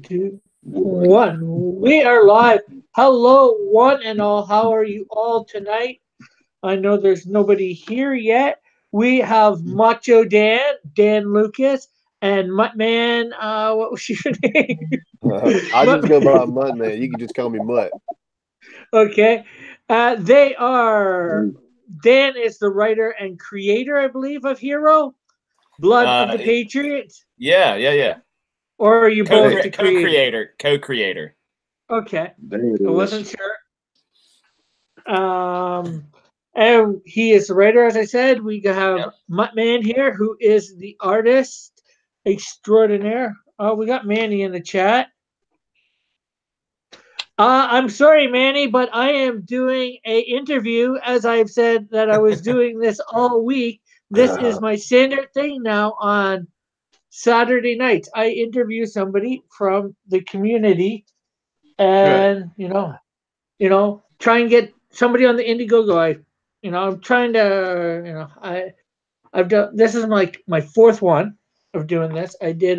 Two, one. We are live. Hello, one and all. How are you all tonight? I know there's nobody here yet. We have Macho Dan, Dan Lucas, and Muttman. What was your name? I just go by Mutt, man. You can just call me Mutt. Okay. They are. Dan is the writer and creator, I believe, of Hero, Blood of the Patriots. Yeah. Or are you both the Co-creator. Okay. I wasn't sure. And he is the writer, as I said. We have Muttman here, who is the artist extraordinaire. We got Manny in the chat. I'm sorry, Manny, but I am doing a interview, as I've said that I was doing this all week. This is my standard thing now on Saturday nights. I interview somebody from the community, and try and get somebody on the IndieGOGO. I'm trying to, I've done. This is my fourth one of doing this. I did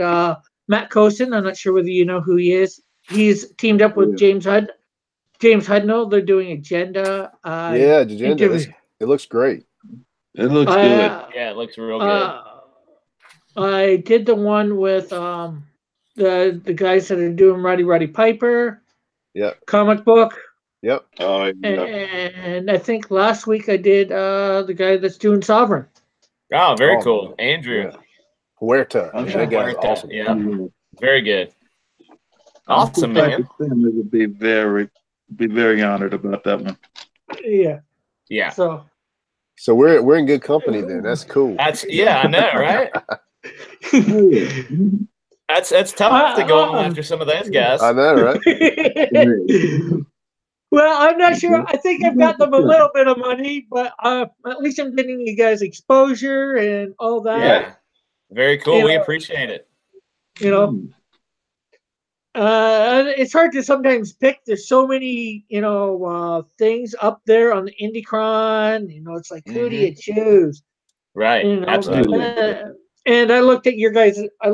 Matt Cosin. I'm not sure whether you know who he is. He's teamed up with James Hudnall. They're doing Agenda. Agenda. It looks great. It looks good. Yeah, it looks real good. I did the one with the guys that are doing Roddy Piper. Yep. Comic book. Yep. Oh, yeah. And I think last week I did the guy that's doing Sovereign. Oh, very cool. Andrew. Yeah. Huerta. That guy's awesome. Yeah. Very good. Awesome, man. Would be very honored about that one. Yeah. Yeah. So we're in good company then. That's cool. I know, right? That's tough to go on after some of those guys. I know, right? Well, I'm not sure. I think I've got them a little bit of money, but at least I'm getting you guys exposure and all that. Yeah. Very cool. We appreciate it. It's hard to sometimes pick. There's so many, things up there on the IndieCron. It's like, who do you choose? Right. Absolutely. And I looked at your guys. I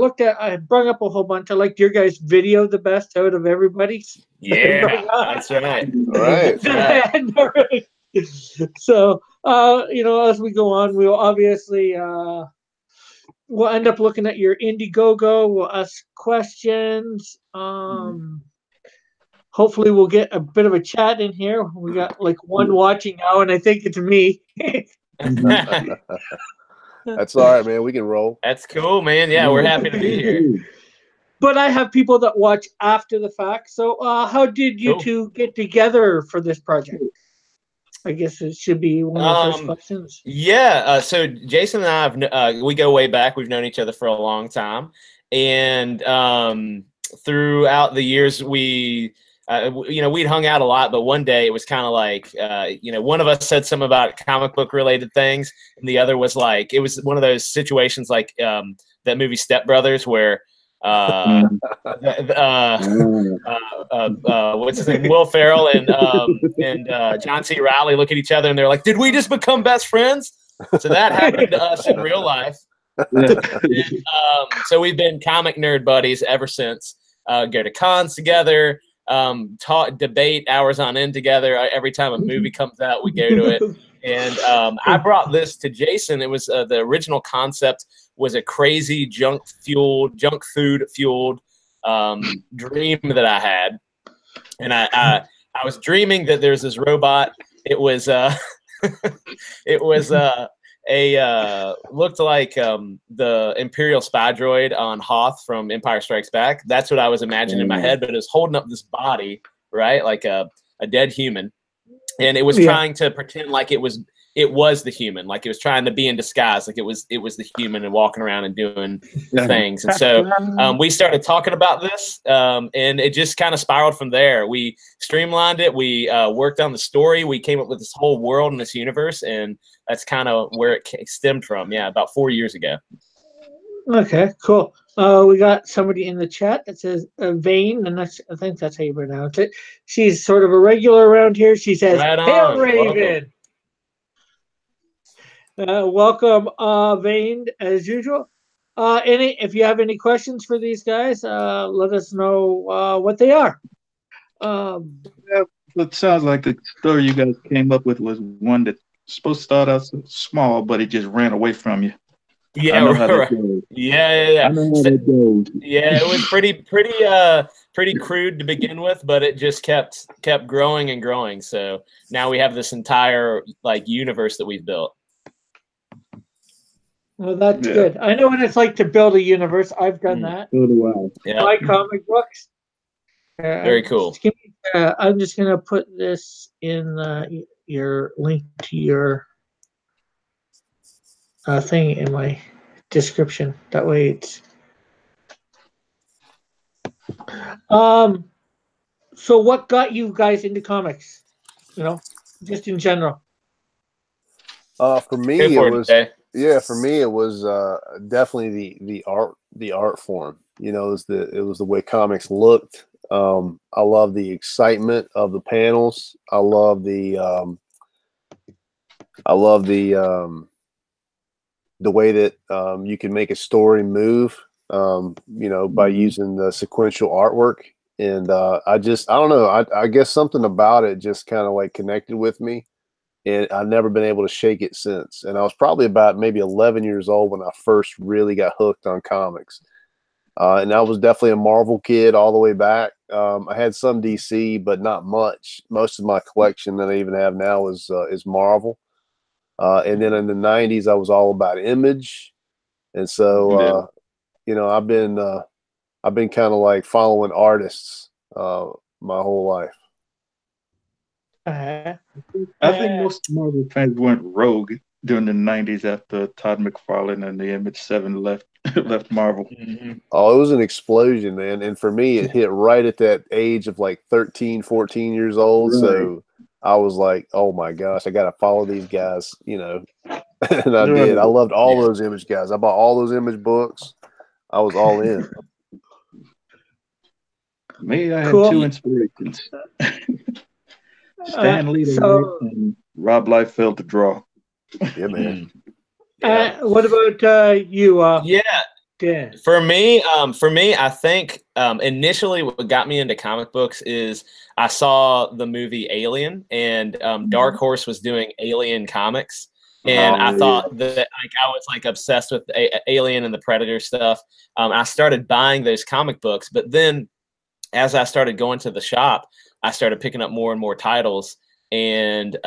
brought up a whole bunch. I liked your guys' video the best out of everybody's. Yeah, that's right. Right. So, as we go on, we'll obviously we'll end up looking at your IndieGOGO. We'll ask questions. Hopefully, we'll get a bit of a chat in here. We got one watching now, and I think it's me. That's all right, man. We can roll. That's cool, man. Yeah, we're happy to be here. But I have people that watch after the fact. So how did you two get together for this project? I guess it should be one of the first questions. Yeah. So Jason and I we go way back. We've known each other for a long time, and throughout the years we'd hung out a lot, but one day it was kind of like, one of us said something about comic book related things, and the other was like, it was one of those situations like that movie Step Brothers where what's his name, Will Ferrell and John C. Reilly look at each other and they're like, did we just become best friends? So that happened to us in real life. And, so we've been comic nerd buddies ever since. Go to cons together. Talk, debate hours on end together. Every time a movie comes out, we go to it. And I brought this to Jason. It was the original concept was a crazy junk food fueled dream that I had, and I was dreaming that there's this robot. It was looked like the Imperial spy droid on Hoth from Empire Strikes Back. That's what I was imagining in my head, but it was holding up this body, right, like a dead human, and it was trying to pretend like it was the human, like it was trying to be in disguise, like it was the human and walking around and doing things. And so we started talking about this, and it just kind of spiraled from there. We streamlined it. We worked on the story. We came up with this whole world and this universe, and that's kind of where it stemmed from. Yeah, about 4 years ago. Okay, cool. We got somebody in the chat that says Vane, and I think that's how you pronounce it. She's sort of a regular around here. She says, "Hail Raven." Welcome, Vane, as usual. If you have any questions for these guys, let us know what they are. Yeah, it sounds like the story you guys came up with was one that's supposed to start out so small, but it just ran away from you. Yeah, I know how that right. goes. Yeah. I know how that goes. Yeah, it was pretty crude to begin with, but it just kept growing and growing. So now we have this entire like universe that we've built. Well, that's good. I know what it's like to build a universe. I've done that. So do I. Yeah, Buy comic books. very cool. I'm just gonna put this in your link to your thing in my description. That way it's. So what got you guys into comics? You know, just in general. For me, Good it for was today. for me it was definitely the art form. You know, it was the way comics looked. I love the excitement of the panels. I love the way that you can make a story move. You know, by using the sequential artwork. And I don't know. I guess something about it just kind of like connected with me. And I've never been able to shake it since. And I was probably about maybe 11 years old when I first really got hooked on comics. And I was definitely a Marvel kid all the way back. I had some DC, but not much. Most of my collection that I even have now is Marvel. And then in the 90s, I was all about Image. And so, you know, I've been kind of like following artists my whole life. I think most Marvel fans went rogue during the 90s after Todd McFarlane and the Image 7 left Marvel. Mm-hmm. Oh, it was an explosion, man. And for me, it hit right at that age of like 13, 14 years old. Right. So I was like, oh my gosh, I got to follow these guys, you know. And I did. I loved all those Image guys. I bought all those Image books. I was all in. Me, I had two inspirations. Stan Lee and Rob Liefeld to draw. Yeah, man. What about you? Dan? For me, I think initially what got me into comic books is I saw the movie Alien, and Dark Horse was doing Alien comics, and I thought that like I was like obsessed with Alien and the Predator stuff. I started buying those comic books, but then as I started going to the shop, I started picking up more and more titles, and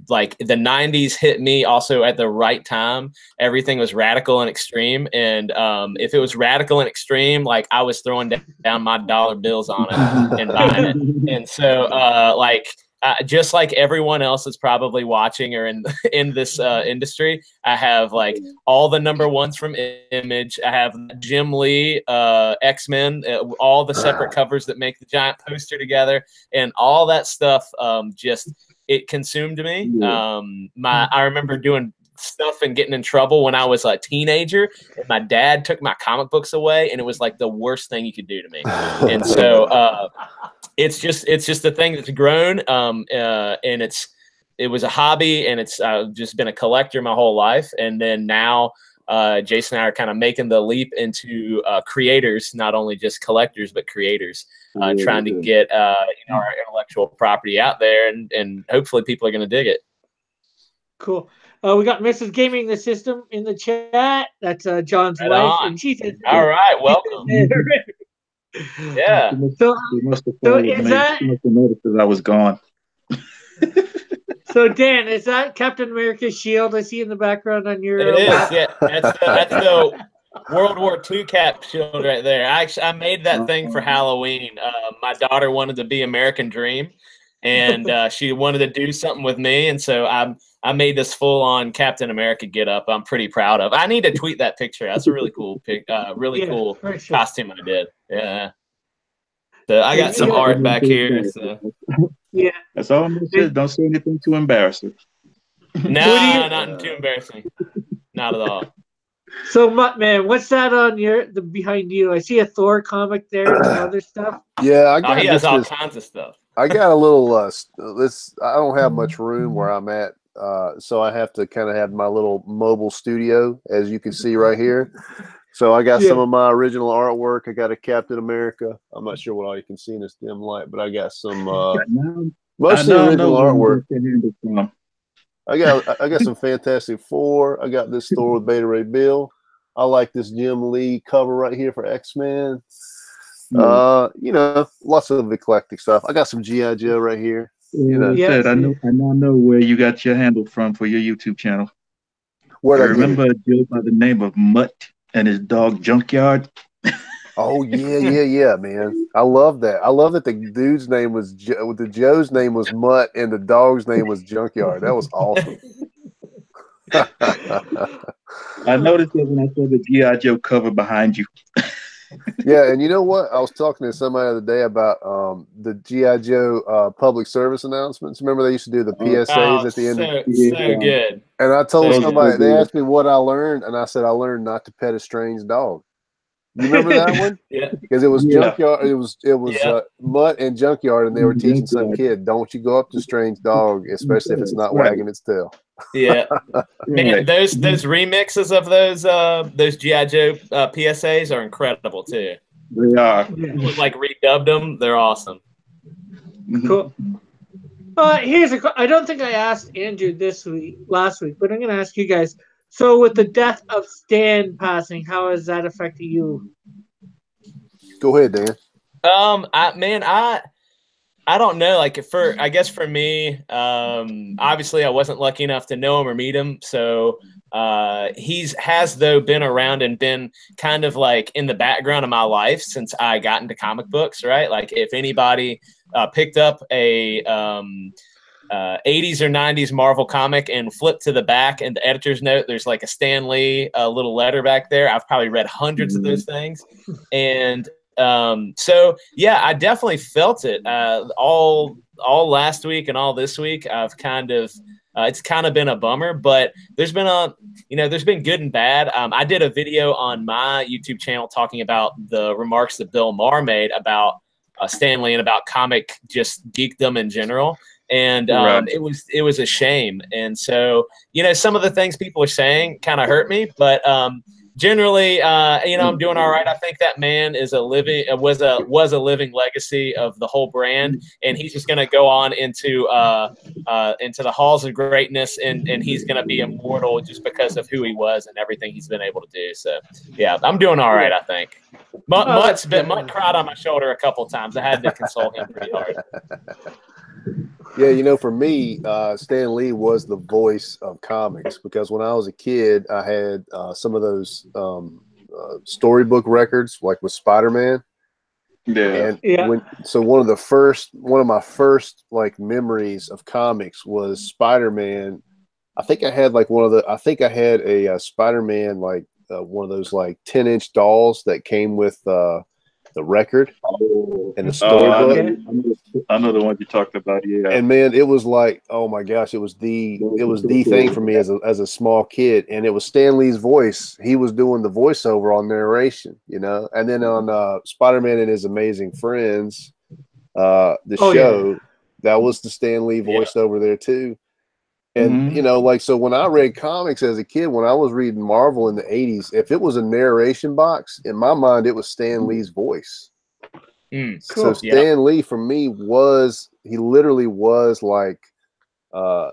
like the 90s hit me also at the right time. Everything was radical and extreme, and if it was radical and extreme, like I was throwing down my dollar bills on it and buying it. And so like just like everyone else that's probably watching or in this industry, I have like all the #1s from Image. I have Jim Lee, X-Men, all the separate covers that make the giant poster together, and all that stuff just it consumed me. I remember doing stuff and getting in trouble when I was a teenager, and my dad took my comic books away, and it was like the worst thing you could do to me. And so it's just a thing that's grown, and it was a hobby, and it's just been a collector my whole life. And then now Jason and I are kind of making the leap into creators, not only just collectors, but creators, trying to get our intellectual property out there, and hopefully people are going to dig it. Cool. We got Mrs. Gaming the System in the chat. That's John's wife, and she said, "All right, welcome." Yeah. So is that? She must have noticed that I was gone. So Dan, is that Captain America's shield I see in the background on your? It is. Yeah, that's the World War II cap shield right there. I made that thing for Halloween. My daughter wanted to be American Dream, and she wanted to do something with me, and so I made this full-on Captain America get-up. I'm pretty proud of. I need to tweet that picture. That's a really cool cool costume I did. Yeah. So I got some art back here. So. Yeah. That's all I'm saying. Don't say anything too embarrassing. No, not too embarrassing. Not at all. So, Mutt, man, what's that on the behind you? I see a Thor comic there and some other stuff. Yeah, he has all kinds of stuff. I got a little. I don't have much room where I'm at so I have to kind of have my little mobile studio, as you can see right here. So I got some of my original artwork. I got a Captain America. I'm not sure what all you can see in this dim light, but I got some mostly original artwork. I got some Fantastic Four. I got this Thor with Beta Ray Bill. I like this Jim Lee cover right here for X-Men. You know, lots of eclectic stuff. I got some G.I. Joe right here. You know, I now know where you got your handle from for your YouTube channel. I remember a joke by the name of Mutt and his dog Junkyard. Oh yeah, man. I love that. I love that the dude's name was Joe's name was Mutt and the dog's name was Junkyard. That was awesome. I noticed that when I saw the G.I. Joe cover behind you. Yeah, and you know what? I was talking to somebody the other day about the G.I. Joe public service announcements. Remember they used to do the PSAs at the end? So good. And I told somebody, they asked me what I learned, and I said I learned not to pet a strange dog. You remember that one? Yeah. Because it was Junkyard. It was Mutt and Junkyard, and they were teaching some kid, don't you go up to a strange dog, especially if it's not wagging its tail. Yeah, man, those remixes of those G.I. Joe PSAs are incredible too. They are. Like redubbed them, they're awesome. Cool. Here's I don't think I asked Andrew last week, but I'm going to ask you guys. So, with the death of Stan passing, how has that affected you? Go ahead, Dan. I don't know. Like I guess for me, obviously I wasn't lucky enough to know him or meet him. So has been around and been kind of like in the background of my life since I got into comic books, right? Like if anybody picked up a 80s or 90s Marvel comic and flipped to the back and the editor's note, there's like a Stan Lee little letter back there. I've probably read hundreds of those things. And so yeah, I definitely felt it all last week and all this week. I've kind of it's kind of been a bummer, but there's been good and bad. I did a video on my YouTube channel talking about the remarks that Bill Maher made about Stan Lee and about comic just geekdom in general. And it was a shame. And so, some of the things people are saying kind of hurt me, but generally, I'm doing all right. I think that man is was a living legacy of the whole brand, and he's just going to go on into the halls of greatness, and he's going to be immortal just because of who he was and everything he's been able to do. So, yeah, I'm doing all right, I think. Mutt cried on my shoulder a couple of times. I had to console him pretty hard. Yeah, for me, Stan Lee was the voice of comics because when I was a kid, I had some of those storybook records, like with Spider-Man. Yeah. So one of my first like memories of comics was Spider-Man. I think I had a Spider-Man like one of those like 10-inch dolls that came with the record and the storybook. I know the one you talked about. Yeah, and man, it was like, oh my gosh, it was the thing for me as a small kid, and it was Stan Lee's voice. He was doing the voiceover on narration, and then on Spider-Man and His Amazing Friends, show that was the Stan Lee voiceover there too. And so when I read comics as a kid, when I was reading Marvel in the 80s, if it was a narration box, in my mind it was Stan Lee's voice. Cool. So Stan Lee for me he literally was like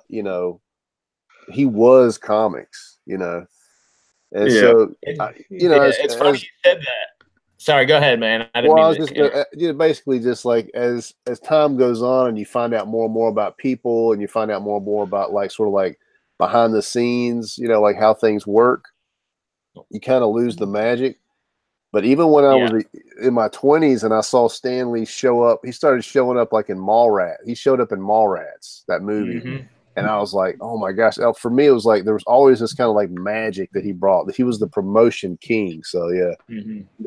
he was comics, and so it's funny you said that. Sorry, go ahead, man. I was just basically just like as time goes on and you find out more and more about people and you find out more and more about like sort of like behind the scenes, like how things work, you kind of lose the magic. But even when I was in my 20s and I saw Stan Lee show up, he started showing up like in Mallrats. He showed up in Mallrats, that movie. Mm-hmm. And I was like, oh my gosh. For me, it was like there was always this kind of like magic that he brought. That he was the promotion king. So yeah,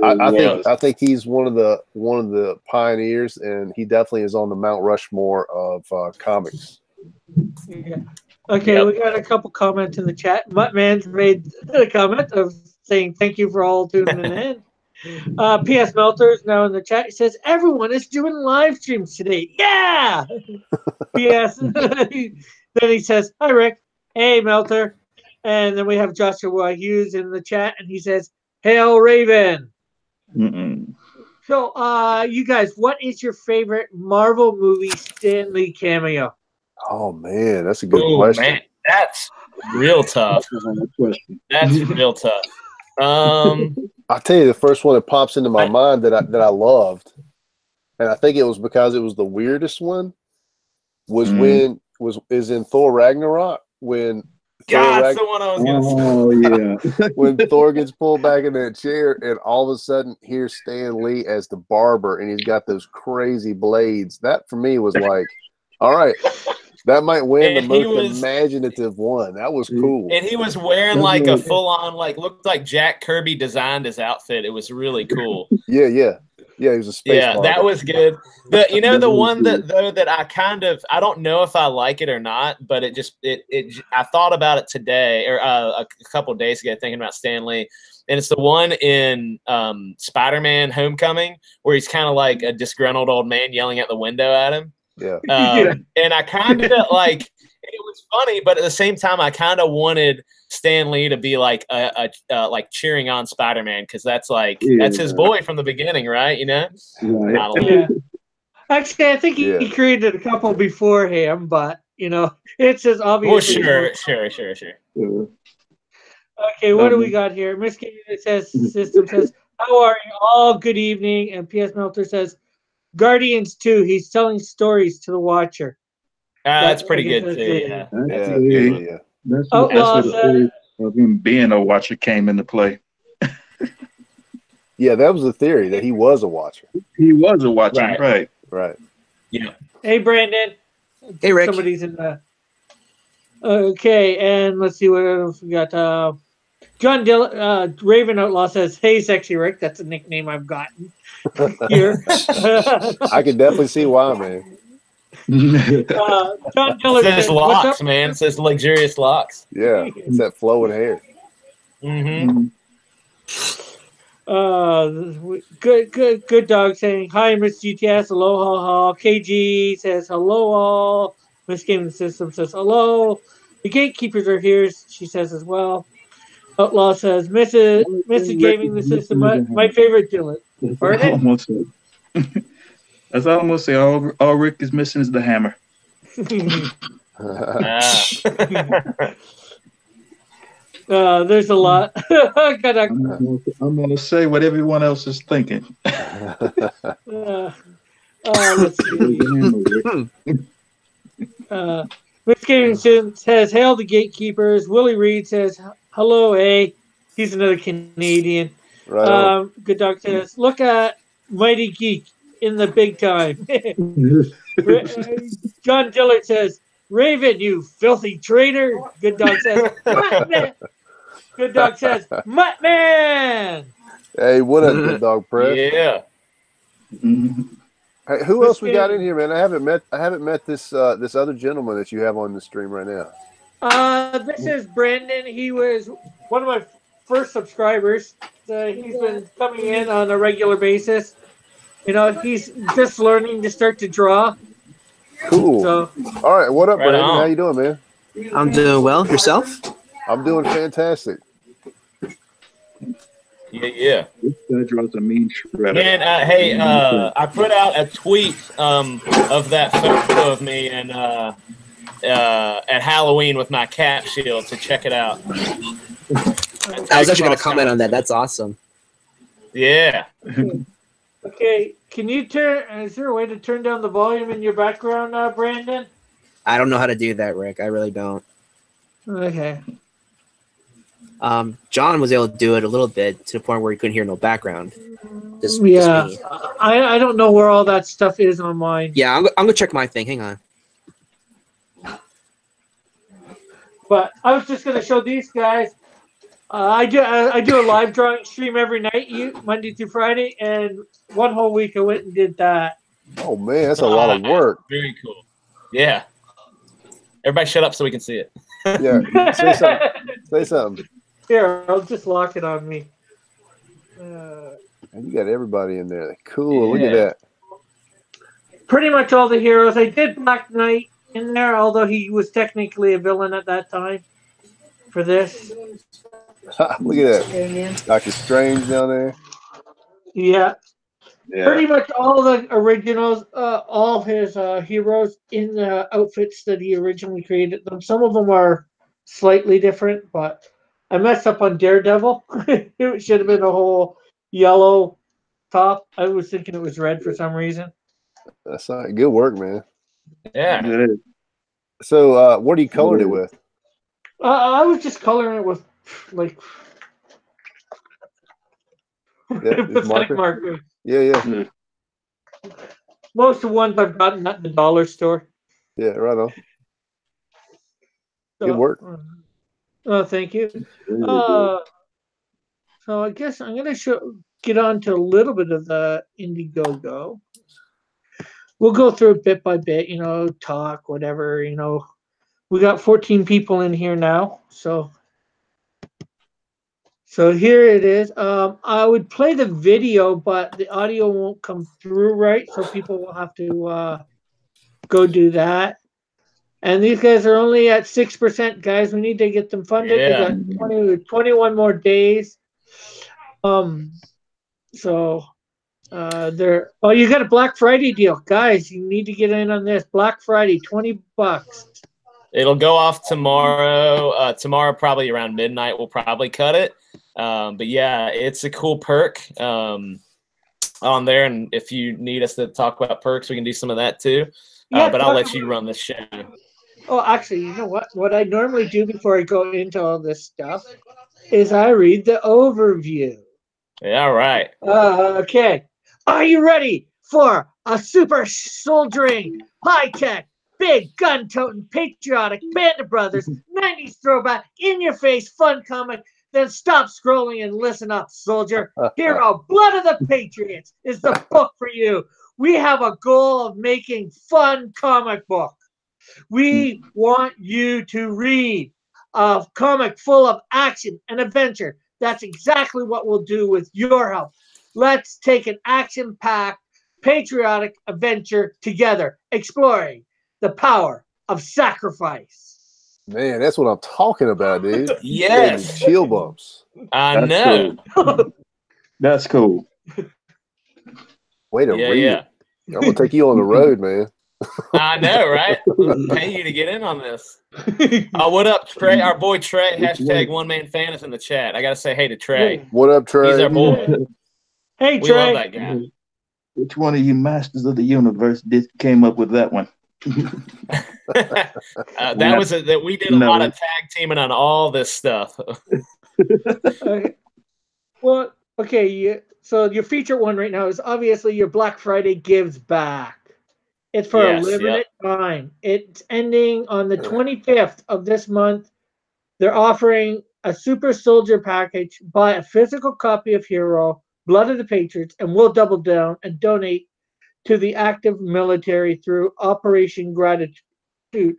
I think he's one of the pioneers, and he definitely is on the Mount Rushmore of comics. Yeah. Okay, we got a couple comments in the chat. Muttman's made a comment of saying thank you for all tuning in. P.S. Melters now in the chat. He says, everyone is doing live streams today. Yeah! P.S. Then he says, hi, Rick. Hey, Melter. And then we have Joshua Hughes in the chat, and he says, Hail Raven. So, you guys, what is your favorite Marvel movie Stan Lee cameo? Oh, man, that's a good question. Man, that's real tough. That's real tough. I'll tell you the first one that pops into my mind that I loved, and I think it was because it was the weirdest one, was is in Thor Ragnarok when that's the one I was gonna say. Yeah. when Thor gets pulled back in that chair and all of a sudden here's Stan Lee as the barber and he's got those crazy blades. That for me was like, all right, that might win And the most imaginative one. That was cool. And he was wearing like a full-on, like, looked like Jack Kirby designed his outfit. It was really cool. Yeah, he was a space barber. That was good. The one that I don't know if I like it or not, but I thought about it today or a couple of days ago thinking about Stan Lee, and it's the one in Spider-Man: Homecoming where he's kind of like a disgruntled old man yelling out the window at him. Yeah. And I kind of like it was funny, but at the same time, I kind of wanted Stan Lee to be like like cheering on Spider-Man because that's his boy from the beginning, right? You know? Yeah. Actually, I think he created a couple before him, but it's just obvious. Well, sure. Okay, what do we got here? Miss Katie System says, "How are you all? Good evening." And P.S. Melter says, Guardians 2, he's telling stories to the watcher. That's pretty good too. Yeah. That's where the story of him being a watcher came into play. Yeah, that was the theory that he was a watcher. He was a watcher, right. Yeah. Hey, Brandon. Hey, Rick. Somebody's in the. Okay, and let's see what else we got. John Raven Outlaw says, "Hey, sexy Rick." That's a nickname I've gotten here. I can definitely see why, man. John Dillard says says, locks, man. It says luxurious locks. Yeah, it's that flowing hair. Good dog saying, "Hi, Miss GTS. Aloha. KG says, hello, all. Miss Gaming System says, hello. The gatekeepers are here, she says as well. Outlaw says, Mrs. Gaming the System, my favorite Dillard. Pardon? That's almost say all Rick is missing is the hammer. There's a lot. I'm going to say what everyone else is thinking. Let's see. Miss Gaming says, hail the gatekeepers. Willie Reed says, hello, A. He's another Canadian. Right. Good Dog says, look at Mighty Geek in the big time. John Dillard says, Raven, you filthy traitor. Good Dog says, Mutt. Good Dog says, Mutt Man. Hey, what up, Good Dog Press? Yeah. Hey, who else we got in here, man? I haven't met this this other gentleman that you have on the stream right now. This is Brandon. He was one of my first subscribers. He's been coming in on a regular basis. He's just learning to start to draw. Cool. So, all right, what up, Brandon? How you doing, man? I'm doing well. Yourself? I'm doing fantastic. Yeah. This guy draws a mean shredder. Man, hey, I put out a tweet of that photo of me and at Halloween with my cap shield, so check it out. I was actually going to comment on that. That's awesome. Yeah. Okay, can you is there a way to turn down the volume in your background, Brandon? I don't know how to do that, Rick. I really don't. Okay. John was able to do it a little bit to the point where he couldn't hear no background. Just me. I don't know where all that stuff is on mine. Yeah, I'm going to check my thing. Hang on. But I was just going to show these guys. I do a live drawing stream every night, Monday through Friday, and one whole week I went and did that. Oh man, that's a lot of work. Very cool. Yeah. Everybody, shut up so we can see it. Yeah. Say something. Say something. Here, I'll just lock it on me. And you got everybody in there. Cool. Look Yeah. at that. Pretty much all the heroes. I did Black Knight in there, although he was technically a villain at that time for this. Look at that. Doctor Strange down there. Yeah. Yeah. Pretty much all the originals, all his heroes in the outfits that he originally created them. Some of them are slightly different, but I messed up on Daredevil. It should have been a whole yellow top. I was thinking it was red for some reason. That's good work, man. Yeah. Good. So, what are you colored it with? I was just coloring it with like pathetic marker. Yeah. Most of the ones I've gotten at the dollar store. Yeah, right on. So, Good work. Oh, thank you. So I guess I'm gonna get on to a little bit of the IndieGOGO. We'll go through it bit by bit, talk, whatever, We got 14 people in here now, so here it is. I would play the video, but the audio won't come through right, so people will have to go do that. And these guys are only at 6%, guys. We need to get them funded. They got 21 more days. So they're you got a Black Friday deal, guys. You need to get in on this Black Friday, $20. It'll go off tomorrow. Tomorrow, probably around midnight, we'll probably cut it. But yeah, it's a cool perk on there. And if you need us to talk about perks, we can do some of that too. But I'll let you run this show. Oh, actually, you know what? What I normally do before I go into all this stuff is I read the overview. Yeah, right. Okay. Are you ready for a super soldiering, high-tech, big gun-toting, patriotic band of brothers, 90s throwback, in-your-face fun comic? Then stop scrolling and listen up, soldier. HIRO, Blood of the Patriots is the book for you. We have a goal of making fun comic book. We want you to read a comic full of action and adventure. That's exactly what we'll do with your help. Let's take an action-packed, patriotic adventure together, exploring the power of sacrifice. Man, that's what I'm talking about, dude. Yes. Chill bumps. I know. Cool. That's cool. Way to read. Yeah. I'm going to take you on the road, man. I know, right? Pay you to get in on this. What up, Trey? Our boy Trey, hashtag one man fan is in the chat. I got to say hey to Trey. What up, Trey? He's our boy. Hey, We Trey. love that guy. Which one of you masters of the universe came up with that one? That we did a lot of tag teaming on all this stuff. Well, okay. So your featured one right now is obviously your Black Friday Gives Back. It's for a limited time. It's ending on the 25th of this month. They're offering a super soldier package. Buy a physical copy of HIRO, Blood of the Patriots, and we'll double down and donate to the active military through Operation Gratitude. We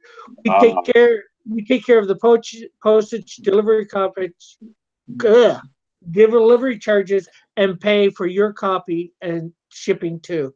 take care of the postage, delivery coverage, delivery charges, and pay for your copy and shipping too.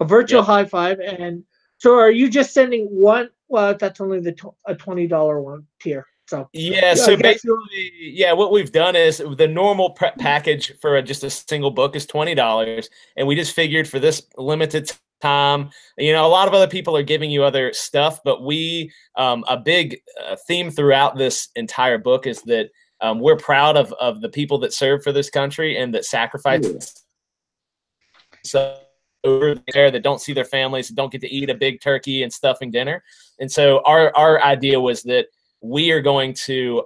A virtual high five. And so are you just sending one? Well, that's only a $20 one tier. So so basically, what we've done is the normal package for just a single book is $20, and we just figured for this limited time, a lot of other people are giving you other stuff, but we a big theme throughout this entire book is that we're proud of the people that serve for this country and that sacrifice. So over there that don't see their families, don't get to eat a big turkey and stuffing dinner. And so our idea was that we are going to,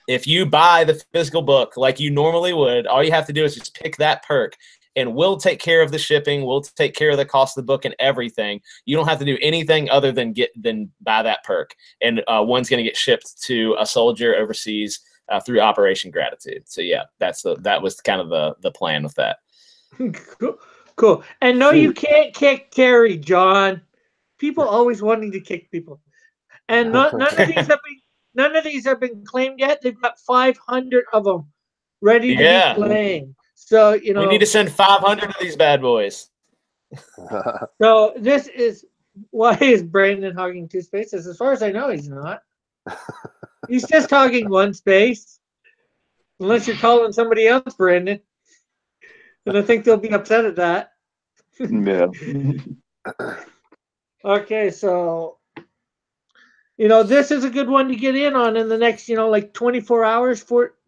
if you buy the physical book like you normally would, all you have to do is just pick that perk and we'll take care of the shipping. We'll take care of the cost of the book and everything. You don't have to do anything other than buy that perk. And one's going to get shipped to a soldier overseas through Operation Gratitude. So yeah, that was kind of the plan with that. Cool. And no, you can't kick Terry, John. People always wanting to kick people. And none of these have been claimed yet. They've got 500 of them ready to be claimed. So, you know, we need to send 500 of these bad boys. so this is why is Brandon hogging 2 spaces? As far as I know, he's not. He's just hogging 1 space. Unless you're calling somebody else Brandon. And I think they'll be upset at that. Yeah. Okay, so you know, this is a good one to get in on in the next, you know, like 24 hours,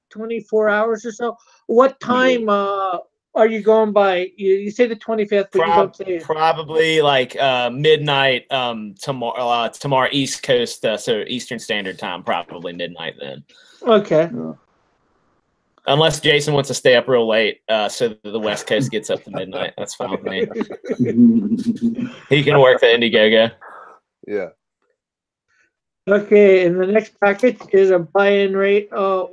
24 hours or so. What time are you going by? You say the 25th, but you don't say it. Probably like midnight tomorrow East Coast, so Eastern Standard Time, probably midnight then. Okay. Yeah. Unless Jason wants to stay up real late, so that the West Coast gets up to midnight. That's fine with me. He can work the IndieGOGO. Yeah. Okay, and the next package is a buy-in rate of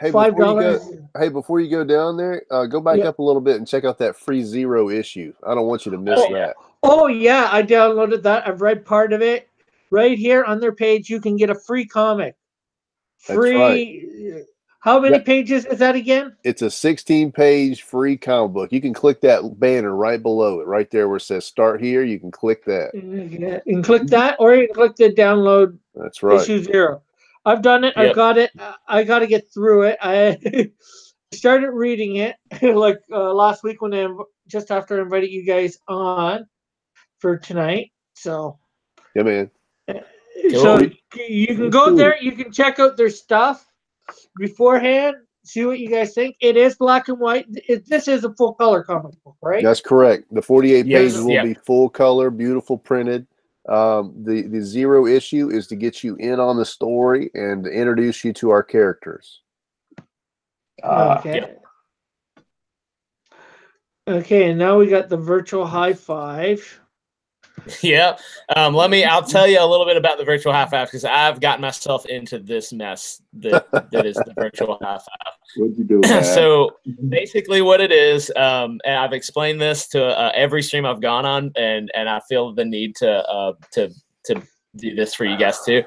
$5. Before you go down there, go back up a little bit and check out that free Zero issue. I don't want you to miss that. Oh yeah, I downloaded that. I've read part of it. Right here on their page, you can get a free comic. Free. That's right. How many pages is that again? It's a 16-page free comic book. You can click that banner right below it, right there where it says "Start Here." You can click that. You can click that, or you can click the download. That's right. Issue 0. I've done it. Yep. I've got it. I got to get through it. I started reading it like last week when just after I invited you guys for tonight. So yeah, man. So you can go there. You can check out their stuff beforehand. See what you guys think. It is black and white. This is a full color comic book, right? That's correct. The 48 pages will Yep. be full color, beautiful printed. The Zero issue is to get you in on the story and to introduce you to our characters. Okay. Yep. Okay, and now we got the virtual high five. Yeah. I'll tell you a little bit about the virtual high five because I've gotten myself into this mess that is the virtual high five. What'd you do? So basically what it is, and I've explained this to every stream I've gone on, and I feel the need to do this for you guys too.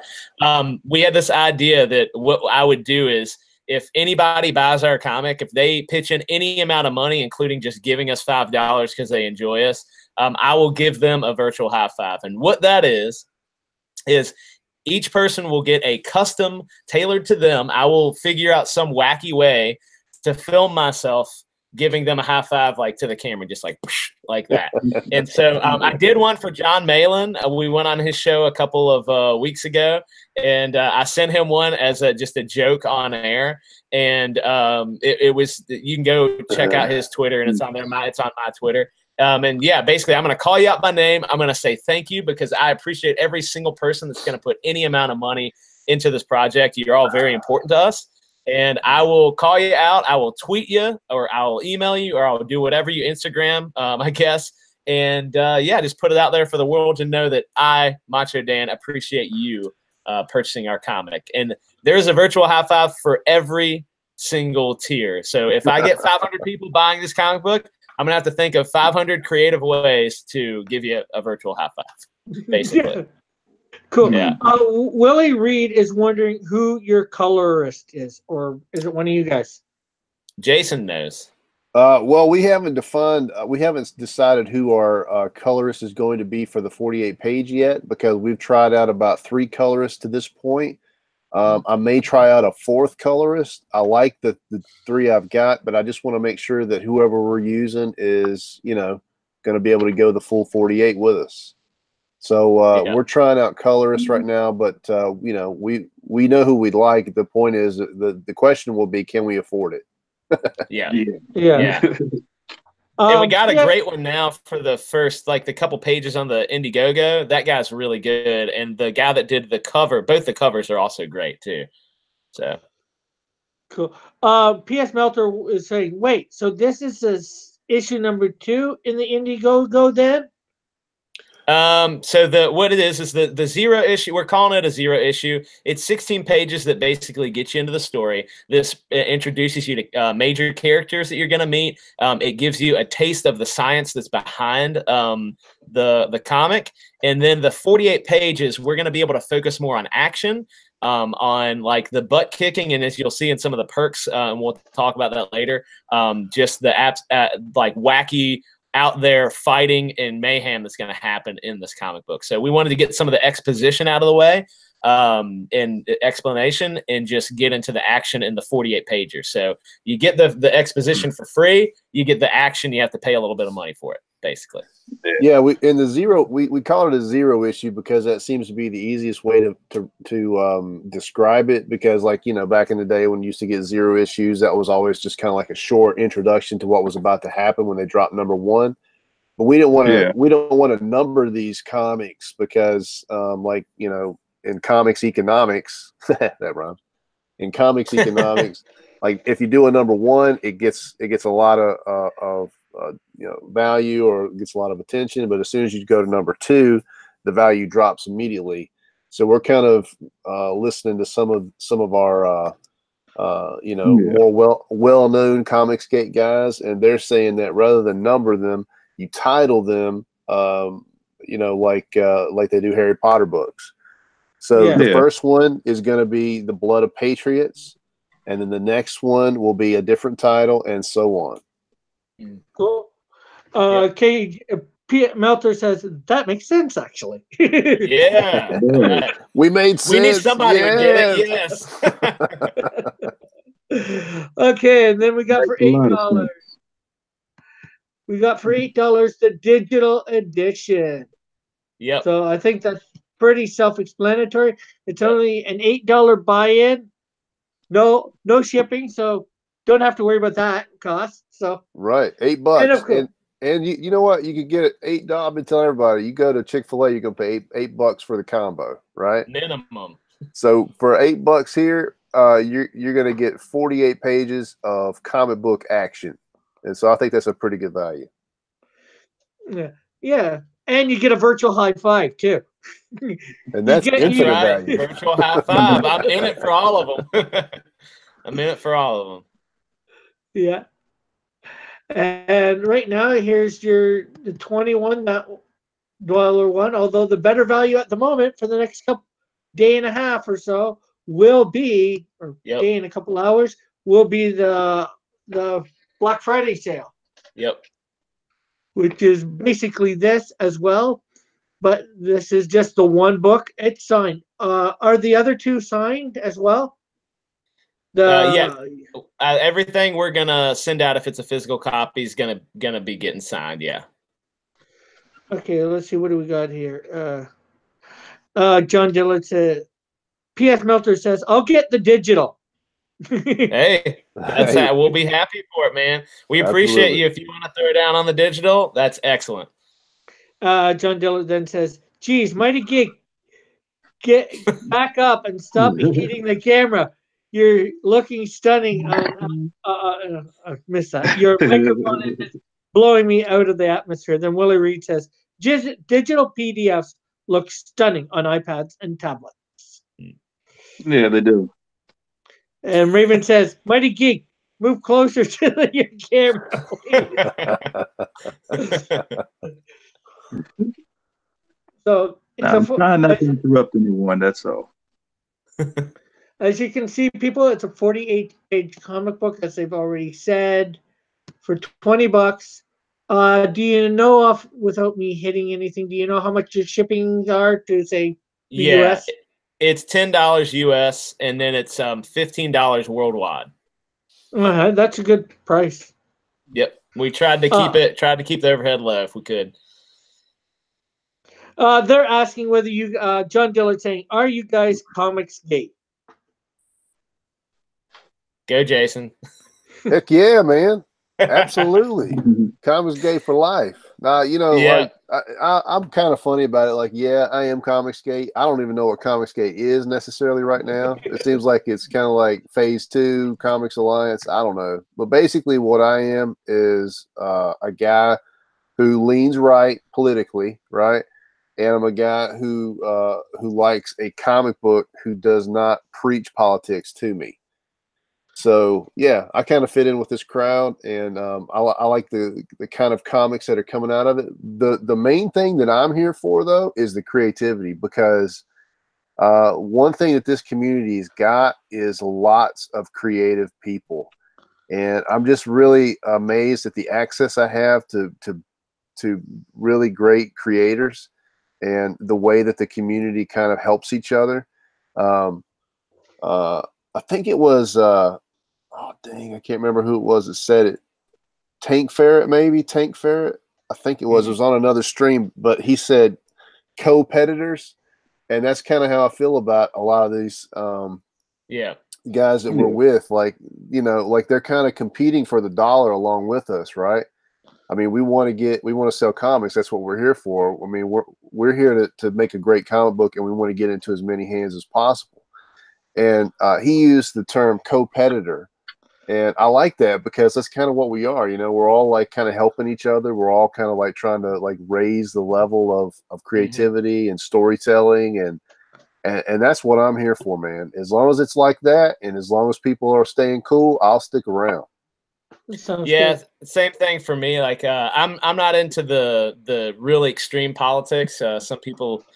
We had this idea that what I would do is if anybody buys our comic, if they pitch in any amount of money, including just giving us $5 because they enjoy us, I will give them a virtual high five. And what that is each person will get a custom tailored to them. I will figure out some wacky way to film myself giving them a high five, like to the camera, just like that. And so I did one for John Malin. We went on his show a couple of weeks ago, and I sent him one as just a joke on air. And it was, you can go check out his Twitter, and it's on there. It's on my Twitter. And yeah, basically, I'm going to call you out by name. I'm going to say thank you because I appreciate every single person that's going to put any amount of money into this project. You're all very important to us. And I will call you out. I will tweet you, or I'll email you, or I'll do whatever you Instagram, I guess. And yeah, just put it out there for the world to know that I, Macho Dan, appreciate you purchasing our comic. And there's a virtual high five for every single tier. So if I get 500 people buying this comic book, I'm gonna have to think of 500 creative ways to give you a virtual high five, basically. Yeah. Cool. Yeah. Willie Reed is wondering who your colorist is, or is it one of you guys? Jason knows. Well, we haven't decided who our colorist is going to be for the 48 page yet, because we've tried out about 3 colorists to this point. I may try out a 4th colorist. I like the 3 I've got, but I just want to make sure that whoever we're using is, going to be able to go the full 48 with us. So we're trying out colorists right now, but we know who we'd like. The point is, the question will be, can we afford it? Yeah. And we got a great one now for the first, the couple pages on the IndieGOGO. That guy's really good. And the guy that did the cover, both the covers are also great too. So cool. P.S. Melter is saying, wait, so this is issue number 2 in the IndieGOGO then? So what it is the 0 issue. We're calling it a 0 issue. It's 16 pages that basically get you into the story. This introduces you to major characters that you're going to meet. It gives you a taste of the science that's behind the comic. And then the 48 pages, we're going to be able to focus more on action. on like the butt kicking, and as you'll see in some of the perks, and we'll talk about that later. Just the apps, like wacky out there fighting and mayhem that's going to happen in this comic book. So we wanted to get some of the exposition out of the way, and explanation, and just get into the action in the 48 pager. So you get the exposition for free, you get the action, you have to pay a little bit of money for it, basically. Yeah, we call it a zero issue because that seems to be the easiest way to describe it, because, like, you know, back in the day when you used to get zero issues, that was always just kind of like a short introduction to what was about to happen when they dropped number one. But we don't want to number these comics because, like, you know, in comics economics, that rhymes. In comics economics, like if you do a number one, it gets a lot of you know, value, or gets a lot of attention. But as soon as you go to number two, the value drops immediately. So we're kind of listening to some of our you know, more well-known Comicsgate guys, and they're saying that rather than number them, you title them, you know, like they do Harry Potter books. So the first one is going to be The Blood of Patriots, and then the next one will be a different title, and so on. Cool. Melter says that makes sense, actually. Yeah. We made sense. We need somebody to get it. Yes. Okay, and then we got for $8. We got for $8 the digital edition. Yep. So I think that's pretty self-explanatory. It's only an $8 buy-in. No shipping, so don't have to worry about that cost. So right, $8, and you know what? You could get it $8. I've been telling everybody, you go to Chick-fil-A, you're gonna pay $8 for the combo, right? Minimum. So for $8 here, you're gonna get 48 pages of comic book action, and so I think that's a pretty good value. Yeah, and you get a virtual high five too. And that's infinite value. Virtual high five. I'm in it for all of them. I'm in it for all of them. Yeah. And right now, here's the $21 one. Although the better value at the moment for the next day and a half or so will be, or day and a couple hours, will be the Black Friday sale. Yep. Which is basically this as well, but this is just the one book. It's signed. Are the other two signed as well? Everything we're gonna send out, if it's a physical copy, is gonna be getting signed. Yeah. Okay, let's see. What do we got here? John Dillard said, P.S. Melter says, "I'll get the digital." Hey, we'll be happy for it, man. We appreciate you. If you want to throw down on the digital, that's excellent. John Dillard then says, "Geez, Mighty Geek, get back up and stop hitting the camera. You're looking stunning." I missed that. Your microphone is blowing me out of the atmosphere. Then Willie Reed says, "Digital PDFs look stunning on iPads and tablets." Yeah, they do. And Raven says, "Mighty Geek, move closer to your camera." So I'm trying not to interrupt anyone. That's all. As you can see, people, it's a 48-page comic book, as they've already said, for $20. Do you know without me hitting anything? Do you know how much your shipping are to say the US? It's $10 US, and then it's $15 worldwide. That's a good price. Yep, we tried to keep the overhead low if we could. They're asking whether you, John Dillard saying, "Are you guys Comicsgate?" Go, Jason. Heck yeah, man. Absolutely. Comicsgate for life. Now, you know, like I'm kind of funny about it. Like, yeah, I am Comicsgate. I don't even know what Comicsgate is necessarily right now. It seems like it's kind of like phase 2 Comics Alliance. I don't know. But basically what I am is a guy who leans right politically, right? And I'm a guy who likes a comic book who does not preach politics to me. So yeah, I kind of fit in with this crowd, and I like the kind of comics that are coming out of it. The main thing that I'm here for, though, is the creativity, because one thing that this community's got is lots of creative people. And I'm just really amazed at the access I have to really great creators and the way that the community kind of helps each other. I think it was, oh dang, I can't remember who it was that said it. Tank Ferret, maybe Tank Ferret. I think it was. It was on another stream, but he said co-peditors, and that's kind of how I feel about a lot of these guys that we're with. Like, you know, like they're kind of competing for the dollar along with us, right? I mean, we want to sell comics. That's what we're here for. I mean, we're here to make a great comic book, and we want to get into as many hands as possible. And he used the term co-peditor. And I like that because that's kind of what we are. You know, we're all like kind of helping each other. We're all kind of like trying to like raise the level of creativity and storytelling. And that's what I'm here for, man. As long as it's like that, and as long as people are staying cool, I'll stick around. Yeah, same thing for me. Like I'm not into the really extreme politics. Some people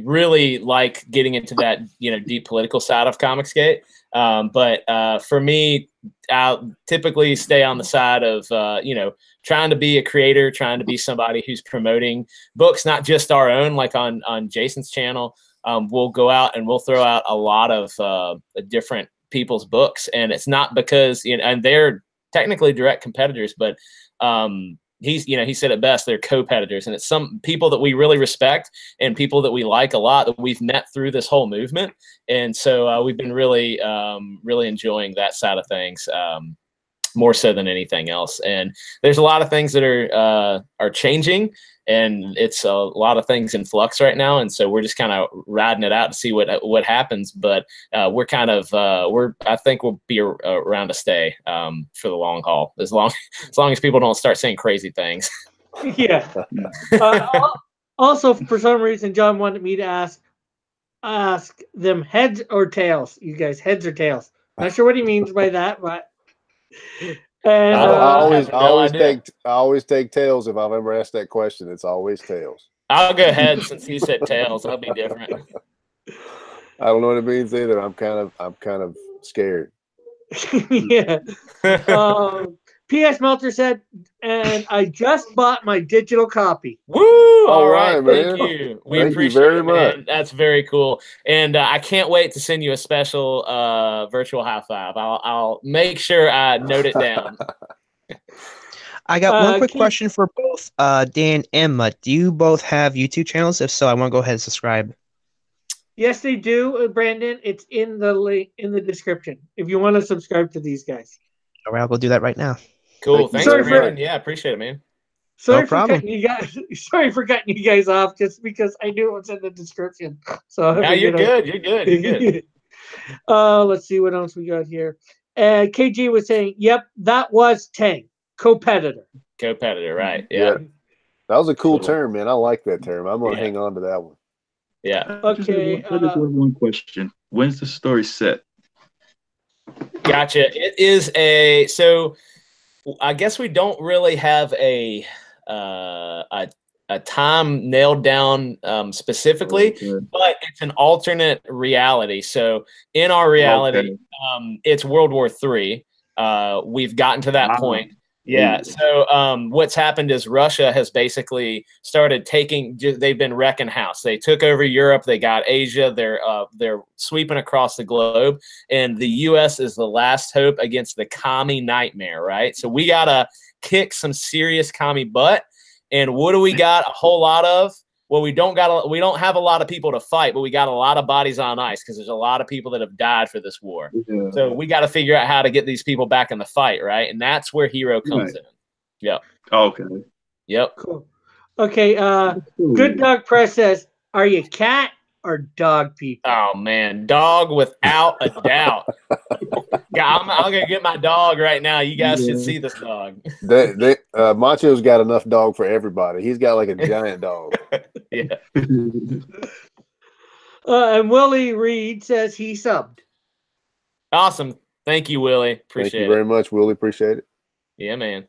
really like getting into that, you know, deep political side of Comicsgate. But for me, I'll typically stay on the side of, you know, trying to be a creator, trying to be somebody who's promoting books, not just our own, like on Jason's channel. We'll go out and we'll throw out a lot of different people's books. And it's not because, you know, and they're technically direct competitors, but he said it best, they're co-peditors, and it's some people that we really respect and people that we like a lot that we've met through this whole movement. And so we've been really enjoying that side of things, more so than anything else. And there's a lot of things that are changing, and it's a lot of things in flux right now. And so we're just kind of riding it out to see what happens. But we're kind of I think we'll be around to stay for the long haul, as long as people don't start saying crazy things. Yeah. Also, for some reason, John wanted me to ask them heads or tails. You guys, heads or tails? Not sure what he means by that, but. And I always take tails if I've ever asked that question. It's always tails. I'll go ahead since you said tails. That'll be different. I don't know what it means either. I'm kind of scared. Yeah. P.S. Melter said, and I just bought my digital copy. Woo! All right, man. Thank you. We Thank appreciate you very it, man. much. That's very cool. And I can't wait to send you a special virtual high five. I'll make sure I note it down. I got one quick question for both Dan and Mutt. Do you both have YouTube channels? If so, I want to go ahead and subscribe. Yes, they do, Brandon. It's in the link in the description if you want to subscribe to these guys. All right, I'll go do that right now. Cool. Thanks, Brandon. Yeah, appreciate it, man. Sorry for cutting you guys off just because I knew it was in the description. So no, you're good. You're good. You're good. Let's see what else we got here. KG was saying, "Yep, that was Tank, co-peditor." Co-peditor, right? Yeah. That was a cool term, man. I like that term. I'm gonna hang on to that one. Yeah. Okay. I just have one question. When's the story set? Gotcha. It is so I guess we don't really have a time nailed down specifically, but it's an alternate reality. So in our reality, it's World War III. We've gotten to that point. Yeah. So what's happened is Russia has basically started they've been wrecking house. They took over Europe. They got Asia. They're sweeping across the globe. And the U.S. is the last hope against the commie nightmare, right? So we got to kick some serious commie butt. And what do we got a whole lot of? Well, we don't have a lot of people to fight, but we got a lot of bodies on ice because there's a lot of people that have died for this war. Yeah. So we got to figure out how to get these people back in the fight, right? And that's where HIRO comes in. Yep. Okay. Yep. Cool. Okay. Good Dog Press says, "Are you cat or dog people?" Oh man, dog without a doubt. I'm gonna get my dog right now. You guys should see this dog. Macho's got enough dog for everybody. He's got like a giant dog. Yeah. And Willie Reed says he subbed. Awesome. Thank you, Willie. Appreciate it. Thank you very much, Willie. Appreciate it. Yeah, man.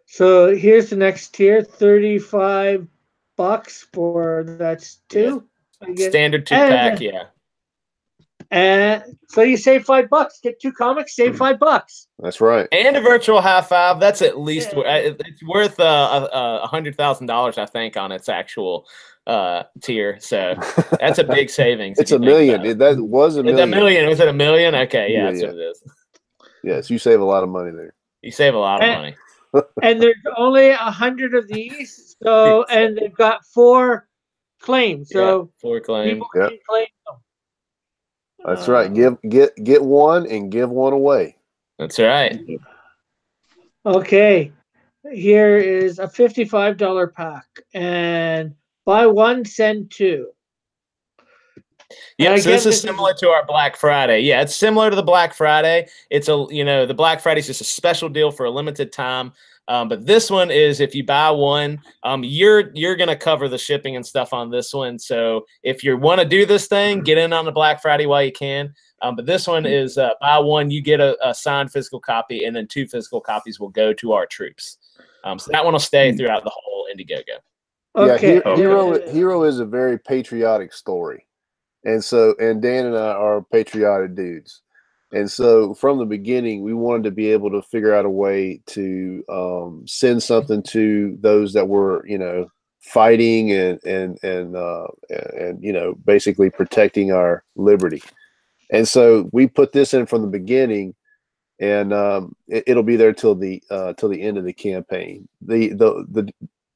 So here's the next tier, $35 $5 for that's two. I guess. Standard 2-pack, yeah. And so you save $5. Get 2 comics, save $5. That's right. And a virtual high five. That's at least it's worth $100,000, I think, on its actual tier. So that's a big savings. It's $1 million. That was $1 million. It's $1 million. Was it $1 million? Okay, yeah, that's what it is. Yes, you save a lot of money there. You save a lot of money. And there's only 100 of these. So and they've got 4 claims. So 4 claims. People can claim them. That's right. Get one and give one away. That's right. Okay. Here is a $55 pack. And buy 1, send 2. Yeah, so this is similar to our Black Friday. Yeah, it's similar to the Black Friday. It's the Black Friday is just a special deal for a limited time. But this one is if you buy one, you're gonna cover the shipping and stuff on this one. So if you want to do this thing, get in on the Black Friday while you can. But this one is buy one, you get a signed physical copy, and then 2 physical copies will go to our troops. So that one will stay throughout the whole IndieGOGO. Okay. Yeah, HIRO is a very patriotic story. And Dan and I are patriotic dudes. And so from the beginning, we wanted to be able to figure out a way to send something to those that were, fighting and basically protecting our liberty. And so we put this in from the beginning, and it'll be there till the end of the campaign.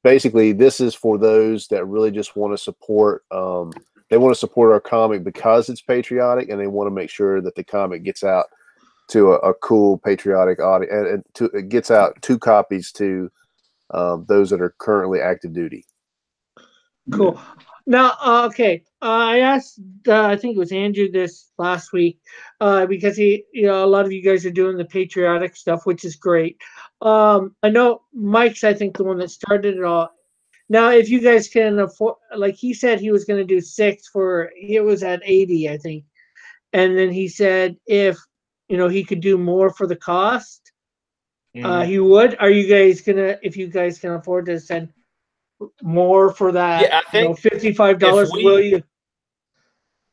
Basically, this is for those that really just want to support. They want to support our comic because it's patriotic, and they want to make sure that the comic gets out to a cool patriotic audience, and it gets out 2 copies to those that are currently active duty. Cool. Now, okay, I asked, I think it was Andrew this last week, because a lot of you guys are doing the patriotic stuff, which is great. I know Mike's, I think, the one that started it all. Now, if you guys can afford, like he said, he was going to do 6 it was at 80, I think. And then he said if, he could do more for the cost, he would. Are you guys if you guys can afford to send more for that, yeah, I think $55, will you?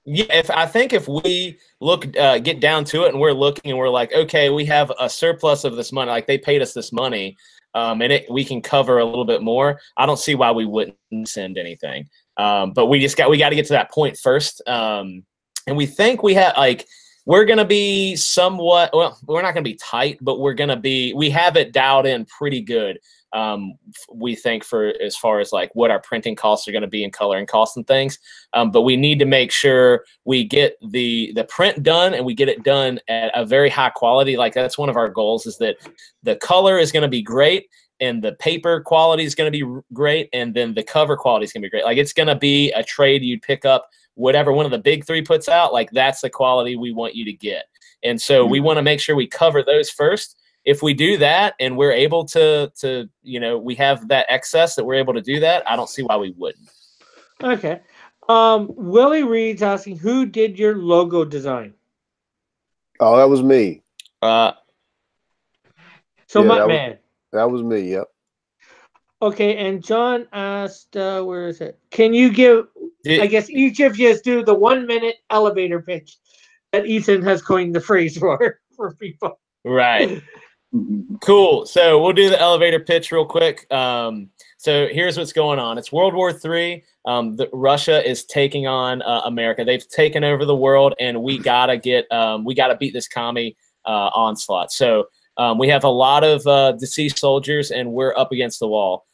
Yeah, if we look, get down to it, and we're looking and we're like, okay, we have a surplus of this money, like they paid us this money, and we can cover a little bit more, I don't see why we wouldn't send anything. But we got to get to that point first. And we think we have, we're going to be somewhat, well, we're not going to be tight, but we have it dialed in pretty good. We think for as far as what our printing costs are going to be and coloring costs and things. But we need to make sure we get the print done, and we get it done at a very high quality. That's one of our goals, is that the color is going to be great, and the paper quality is going to be great, and then the cover quality is going to be great. It's going to be a trade you'd pick up whatever one of the big 3 puts out. That's the quality we want you to get. And so we want to make sure we cover those first. If we do that and we're able to we have that excess that we're able to do that, I don't see why we wouldn't. Okay. Willie Reed's asking, who did your logo design? Oh, that was me. That was me, yep. Okay, and John asked, where is it? Can you give, I guess each of you do the 1-minute elevator pitch that Ethan has coined the phrase for people. Right. Cool. So we'll do the elevator pitch real quick. So here's what's going on. It's World War III. Russia is taking on America. They've taken over the world, and we gotta beat this commie onslaught. So we have a lot of deceased soldiers, and we're up against the wall.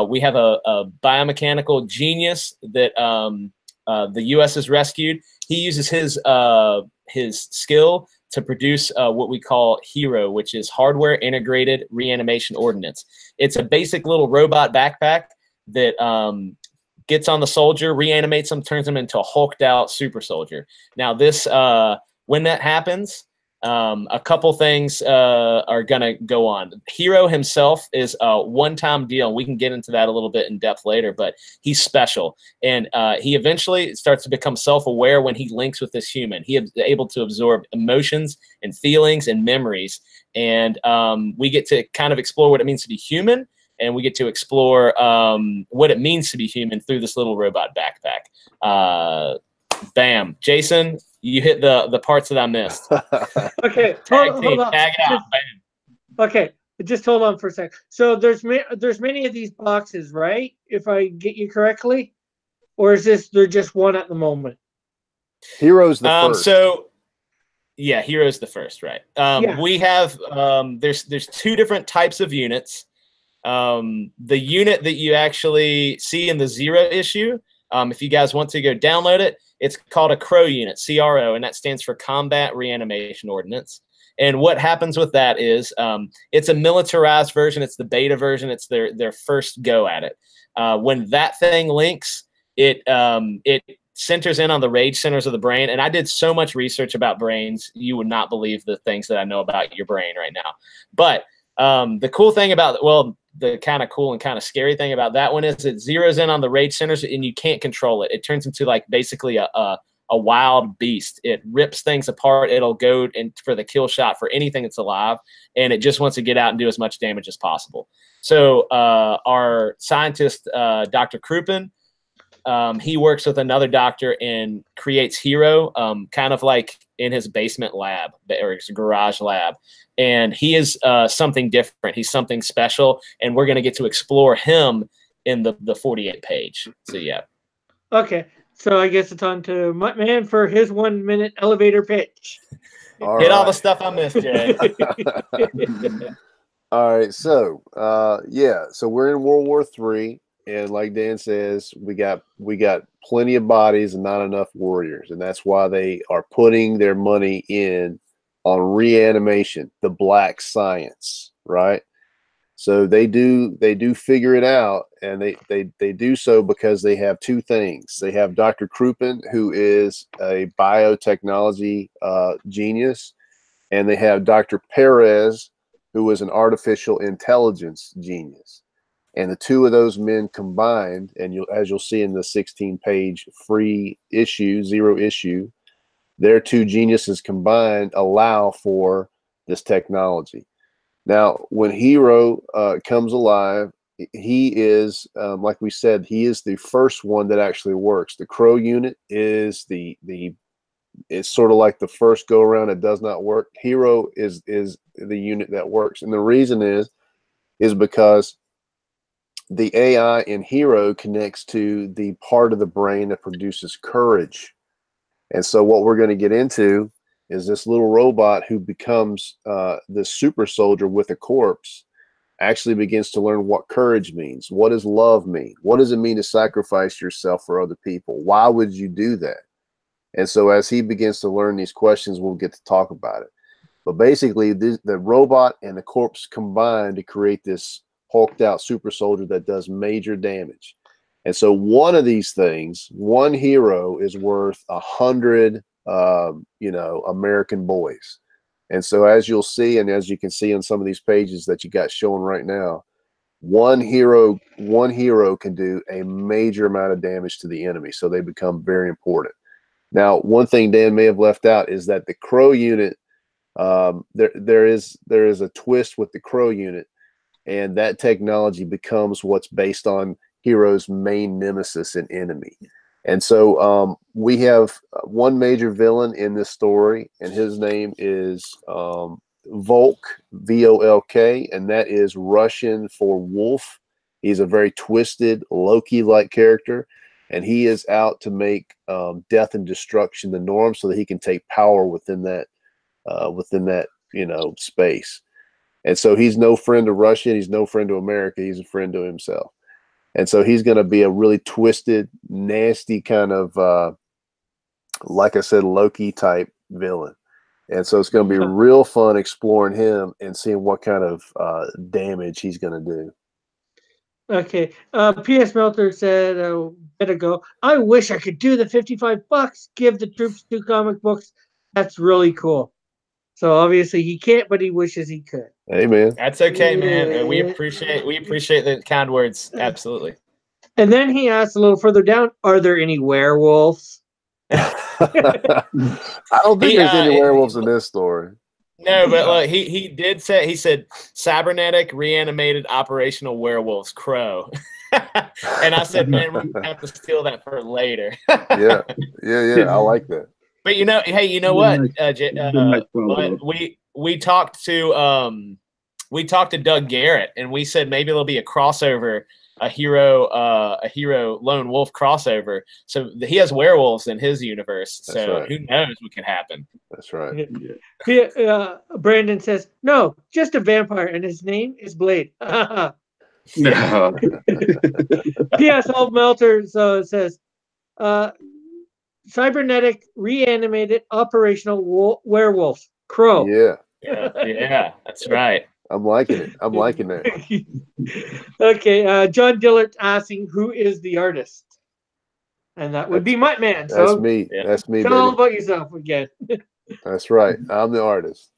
We have a biomechanical genius that the U.S. has rescued. He uses his skill to produce what we call HIRO, which is Hardware Integrated Reanimation Ordnance. It's a basic little robot backpack that gets on the soldier, reanimates them, turns them into a hulked out super soldier. Now this, when that happens, a couple things are going to go on. HIRO himself is a one-time deal. We can get into that a little bit in depth later, but he's special. And he eventually starts to become self-aware when he links with this human. He is able to absorb emotions and feelings and memories. And we get to kind of explore what it means to be human and we get to explore what it means to be human through this little robot backpack. Bam, Jason, you hit the parts that I missed. Okay, hold on. Tag it out. Bam. Okay, just hold on for a sec. So there's many of these boxes, right? If I get you correctly, or is they're just one at the moment? HIRO's the first. So yeah, HIRO's the first, right? Yeah. We have there's two different types of units. The unit that you actually see in the 0 issue, if you guys want to go download it, it's called a CRO unit, CRO, and that stands for Combat Reanimation Ordnance. And what happens with that is it's a militarized version. It's the beta version. It's their first go at it. When that thing links, it centers in on the rage centers of the brain. And I did so much research about brains, you would not believe the things that I know about your brain right now. But the cool thing about, well, the kind of cool and kind of scary thing about that one is it zeroes in on the rage centers and you can't control it. It turns into like basically a wild beast. It rips things apart. It'll go in for the kill shot for anything that's alive, and it just wants to get out and do as much damage as possible. So our scientist, Dr. Kruppen, he works with another doctor and creates HIRO, kind of like in his basement lab or his garage lab. And he is something different. He's something special, and we're going to get to explore him in the 48 page. So, yeah. Okay. So I guess it's on to Muttman for his 1 minute elevator pitch. All Hit right. all the stuff I missed, Jay. All right. So, so we're in World War III. And like Dan says, we got plenty of bodies and not enough warriors. And that's why they are putting their money in on reanimation, the black science, right? So they do figure it out, and they do so because they have two things. They have Dr. Kruppen, who is a biotechnology genius, and they have Dr. Perez, who is an artificial intelligence genius. And the two of those men combined, and as you'll see in the 16-page free issue, 0 issue, their two geniuses combined allow for this technology. Now, when HIRO comes alive, he is, like we said, he is the first one that actually works. The CRO unit is it's sort of like the first go around. It does not work. HIRO is the unit that works, and the reason is because the AI in HIRO connects to the part of the brain that produces courage. And so what we're going to get into is this little robot who becomes this super soldier with a corpse actually begins to learn what courage means. What does love mean? What does it mean to sacrifice yourself for other people? Why would you do that? And so as he begins to learn these questions, we'll get to talk about it. But basically, the robot and the corpse combine to create this hulked out super soldier that does major damage. And so one of these things, one HIRO is worth 100 American boys. And so as you'll see, and as you can see on some of these pages that you got showing right now, one HIRO can do a major amount of damage to the enemy. So they become very important. Now, one thing Dan may have left out is that the CRO unit, there is a twist with the CRO unit, and that technology becomes what's based on HIRO's main nemesis and enemy. And so we have one major villain in this story, and his name is Volk, V-O-L-K, and that is Russian for wolf. He's a very twisted, Loki-like character, and he is out to make death and destruction the norm so that he can take power within that space. And so he's no friend to Russia. He's no friend to America. He's a friend to himself. And so he's going to be a really twisted, nasty kind of, like I said, Loki type villain. And so it's going to be real fun exploring him and seeing what kind of damage he's going to do. Okay. P.S. Melter said a bit ago, I wish I could do the $55, give the troops 2 comic books. That's really cool. So obviously he can't, but he wishes he could. Hey, man. That's okay, man. We appreciate the kind words. Absolutely. And then he asked a little further down, are there any werewolves? I don't think there's any werewolves in this story. No, but look, he did say, he said cybernetic reanimated operational werewolves crow. And I said, man, we're gonna have to steal that for later. Yeah. I like that. But hey, you know what? We talked to Doug Garrett, and we said maybe there'll be a crossover, a hero lone wolf crossover. So he has werewolves in his universe. So who knows what could happen? That's right. Brandon says, no, just a vampire, and his name is Blade. P.S. Old Melter says, cybernetic reanimated operational werewolves. Crow. Yeah, that's right. I'm liking it. I'm liking that. Okay, John Dillert's asking who is the artist, and that would be Mutt Man. So that's me. Yeah. That's me. Tell all about yourself again. That's right. I'm the artist.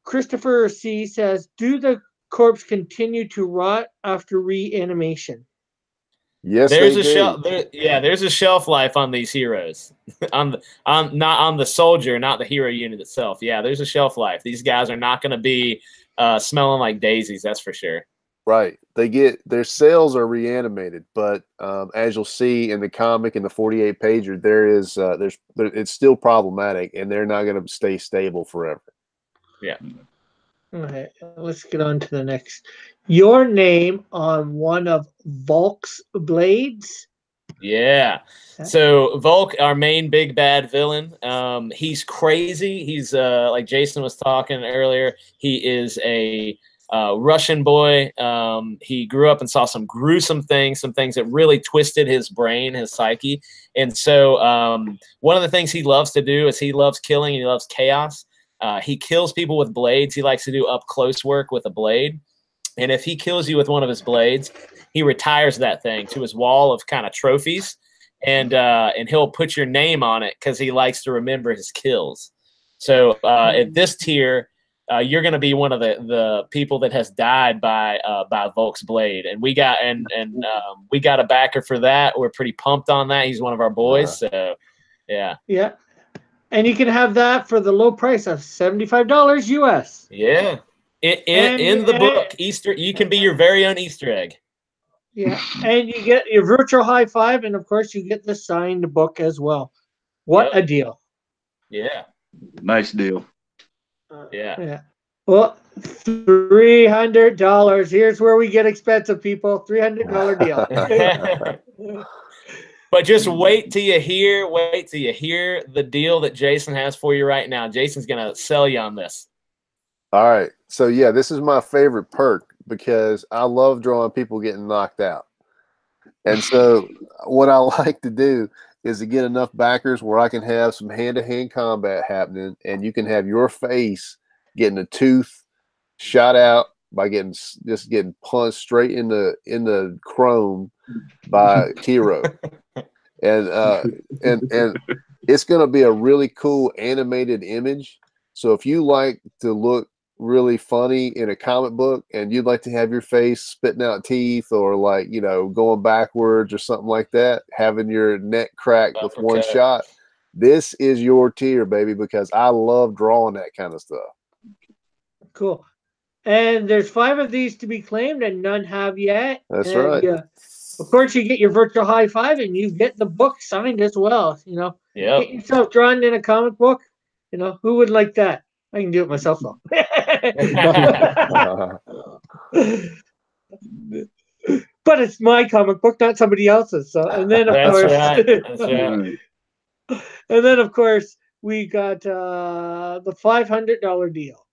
Christopher C says, "Do the corpse continue to rot after reanimation?" Yes, there's a shelf. There's a shelf life on these heroes, not on the soldier, not the hero unit itself. Yeah, there's a shelf life. These guys are not going to be smelling like daisies. That's for sure. Right. Their cells are reanimated, but as you'll see in the comic in the 48 pager, it's still problematic, and they're not going to stay stable forever. Yeah. Okay, let's get on to the next. Your name on one of Volk's blades? Yeah. So Volk, our main big bad villain, he's crazy. He's like Jason was talking earlier. He is a Russian boy. He grew up and saw some gruesome things, some things that really twisted his brain, his psyche. And so one of the things he loves to do is he loves killing. He loves chaos. He kills people with blades. He likes to do up close work with a blade. And if he kills you with one of his blades, he retires that thing to his wall of kind of trophies, and he'll put your name on it because he likes to remember his kills. So at this tier, you're going to be one of the people that has died by Volk's blade, and we got we got a backer for that. We're pretty pumped on that. He's one of our boys, so yeah. And you can have that for the low price of $75 US. Yeah. In the book, Easter, you can be your very own Easter egg. Yeah, and you get your virtual high five, and of course, you get the signed book as well. What a deal! Yeah, nice deal. Yeah. Well, $300. Here's where we get expensive, people. $300 deal. But just wait till you hear the deal that Jason has for you right now. Jason's gonna sell you on this. All right. So, yeah, this is my favorite perk because I love drawing people getting knocked out. And so what I like to do is to get enough backers where I can have some hand-to-hand combat happening, and you can have your face getting a tooth shot out by getting punched straight in the chrome by HIRO. And it's going to be a really cool animated image. So if you like to look really funny in a comic book and you'd like to have your face spitting out teeth or like, going backwards or something like that, having your neck cracked with one shot, this is your tier, baby, because I love drawing that kind of stuff. Cool. And there's 5 of these to be claimed and none have yet. That's right. Of course, you get your virtual high five and you get the book signed as well. Get yourself drawn in a comic book. Who would like that? I can do it myself though. But it's my comic book, not somebody else's. So, and then of course, That's right. And then of course we got the $500 deal.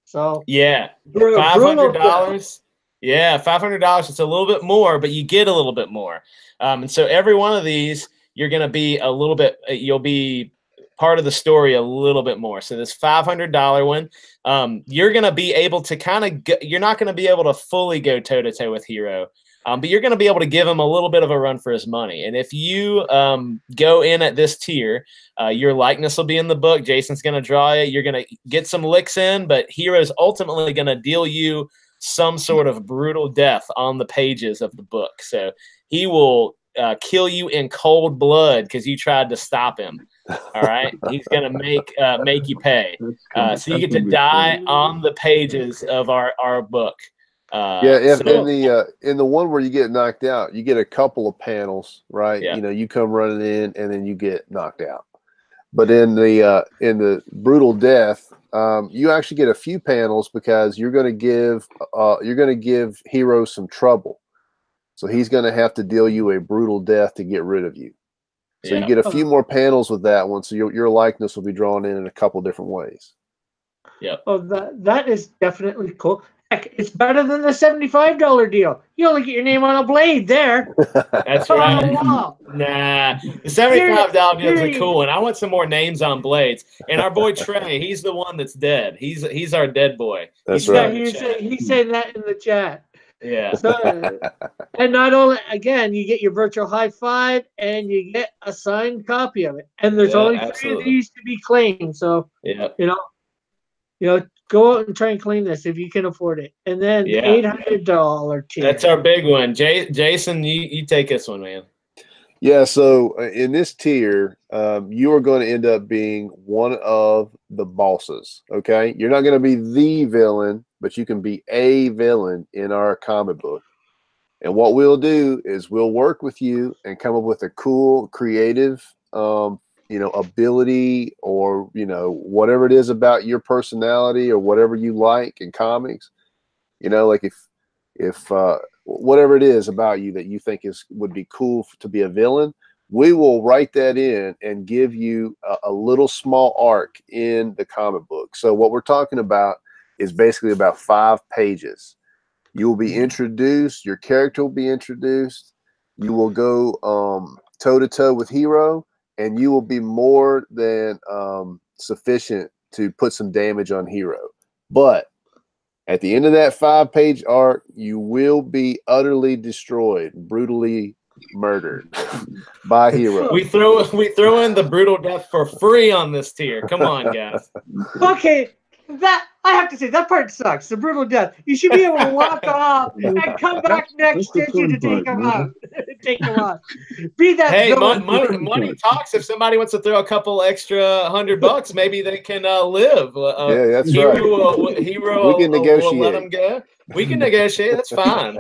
So yeah, $500. Yeah, $500. It's a little bit more, but you get a little bit more. And so every one of these, you're going to be a little bit. You'll be part of the story a little bit more. So this $500 one, you're going to be able to you're not going to be able to fully go toe-to-toe with HIRO, but you're going to be able to give him a little bit of a run for his money. And if you go in at this tier, your likeness will be in the book. Jason's going to draw it. You're going to get some licks in, but HIRO's ultimately going to deal you some sort of brutal death on the pages of the book. So he will kill you in cold blood because you tried to stop him. All right, he's gonna make you pay. So you get to die on the pages of our book. In the one where you get knocked out, you get a couple of panels, right? Yeah. You know, you come running in and then you get knocked out. But in the brutal death, you actually get a few panels because you're going to give HIRO some trouble. So he's going to have to deal you a brutal death to get rid of you. So you get a few more panels with that one. So your likeness will be drawn in a couple different ways. Yeah. Oh, that is definitely cool. Heck, it's better than the $75 deal. You only get your name on a blade there. That's right. Nah, the $75 deal is a cool one. I want some more names on blades. And our boy Trey, he's the one that's dead. He's our dead boy. That's right. He's saying that in the chat. Yeah. So, and not only, again, you get your virtual high five and you get a signed copy of it. And there's only 3 of these to be claimed. So, you know, go out and try and claim this if you can afford it. And then the $800 tier. That's our big one. Jason, you take this one, man. Yeah, so in this tier, you are going to end up being one of the bosses, okay? You're not going to be the villain, but you can be a villain in our comic book. And what we'll do is we'll work with you and come up with a cool, creative, ability or, whatever it is about your personality or whatever you like in comics. Like if whatever it is about you that you think would be cool to be a villain, we will write that in and give you a little small arc in the comic book. So what we're talking about is basically about 5 pages. You will be introduced, your character will be introduced, you will go toe-to-toe with HIRO, and you will be more than sufficient to put some damage on HIRO. But at the end of that 5-page arc, you will be utterly destroyed, brutally murdered by HIRO. We throw in the brutal death for free on this tier. Come on, guys. Okay, that I have to say that part sucks. The brutal death. You should be able to walk off and come back next issue to take him out. Take him out. Be that. Hey, money talks. If somebody wants to throw a couple extra $100, maybe they can live. Yeah, that's HIRO, right. HIRO we can negotiate. Will let them go. We can negotiate. That's fine.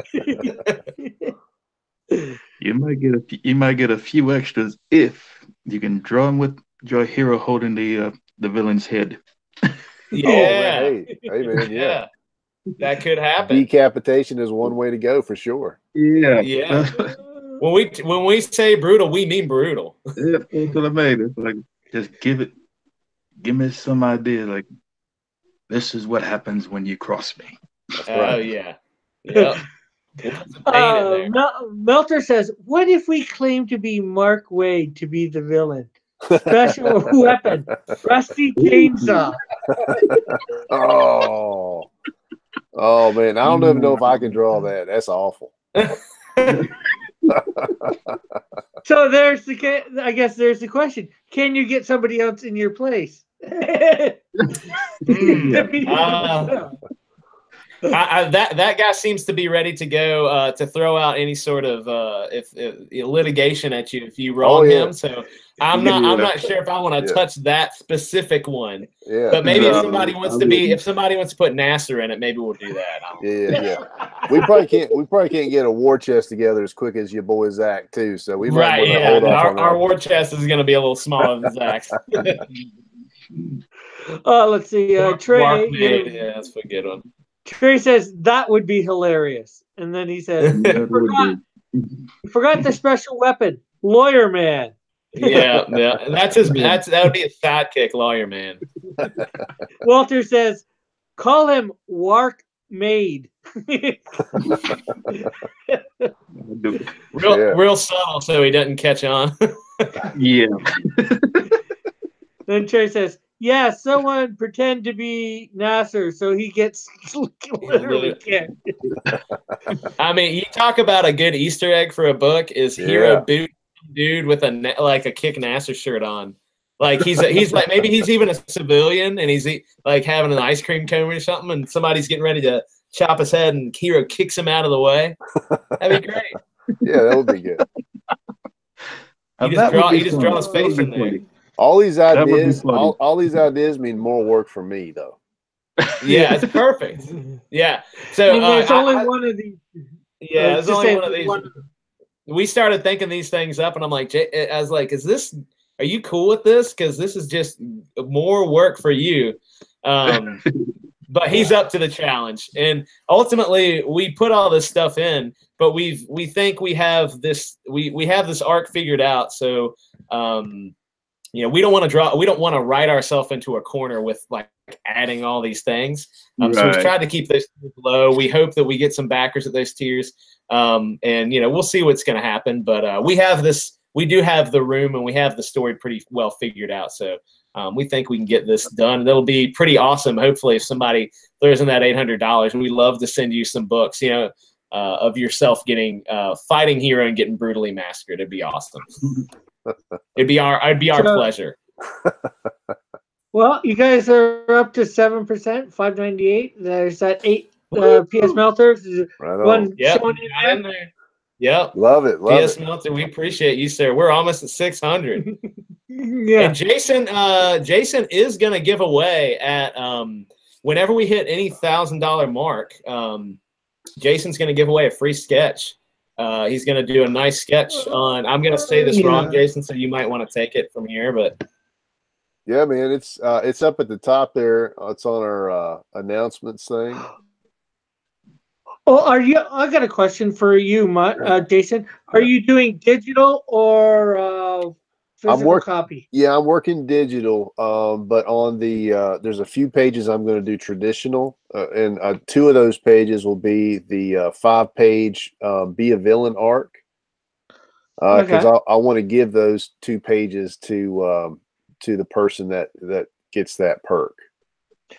You might get a few extras if you can draw HIRO holding the villain's head. Yeah. Hey, man, yeah. That could happen. Decapitation is one way to go for sure. Yeah. When we say brutal, we mean brutal. Yeah, that's what I mean. It's like just give me some idea. Like this is what happens when you cross me. Oh yeah. Yeah. Melter says, "What if we claim to be Mark Waid to be the villain? Special weapon, rusty chainsaw." Oh man, I don't even know if I can draw that. That's awful. So there's the question: can you get somebody else in your place? That guy seems to be ready to go to throw out any sort of litigation at you if you wrong him. So I'm not sure if I want to touch that specific one. Yeah. But maybe if somebody wants to put Nasser in it, maybe we'll do that. Yeah. We probably can't get a war chest together as quick as your boy Zach too. So we might want to hold off on that. Our war chest is going to be a little smaller than Zach's. Let's see. Trey. Yeah, that's a good one. Trey says that would be hilarious, and then he said, "Forgot the special weapon, Lawyer Man." Yeah, that would be a sidekick, Lawyer Man. Walter says, "Call him Wark Maid." Real subtle, so he doesn't catch on. Yeah. Then Trey says, "Yeah, someone pretend to be Nasser so he gets literally kicked." I mean, you talk about a good Easter egg for a book is HIRO boot dude with a Kick Nasser shirt on. Like he's like maybe he's even a civilian and he's like having an ice cream cone or something and somebody's getting ready to chop his head and HIRO kicks him out of the way. That'd be great. Yeah, that would be good. You just draw his face in there. All these ideas, all these ideas mean more work for me, though. Yeah, it's perfect. Yeah. So and there's only one of these. Yeah, there's only one of these. We started thinking these things up, and I'm like, I was like, are you cool with this? Because this is just more work for you. But he's up to the challenge. And ultimately we put all this stuff in, but we think we have this, we have this arc figured out. So, you know, we don't want to write ourselves into a corner with like adding all these things. So we've tried to keep those low. We hope that we get some backers at those tiers. And, you know, we'll see what's going to happen, but we do have the room and we have the story pretty well figured out. So, we think we can get this done. And it'll be pretty awesome. Hopefully, if somebody throws in that $800, we'd love to send you some books, you know, of yourself getting fighting HIRO and getting brutally massacred. It'd be awesome. It'd be our pleasure. Well, you guys are up to 7%, 598. There's that 8 PS Melters. Right on. Showing in there. Yep. Love it. PS Melter, we appreciate you, sir. We're almost at 600. Yeah. And Jason is going to give away at whenever we hit any $1,000 mark. Jason's going to give away a free sketch. He's going to do a nice sketch on. I'm going to say this wrong, Jason, so you might want to take it from here. But yeah, man, it's up at the top there. It's on our announcements thing. Oh, I got a question for you, Mutt, Jason. Are you doing digital or physical copy? Yeah, I'm working digital, but on the there's a few pages I'm going to do traditional, and 2 of those pages will be the 5-page Be a Villain arc, because I want to give those 2 pages to the person that gets that perk.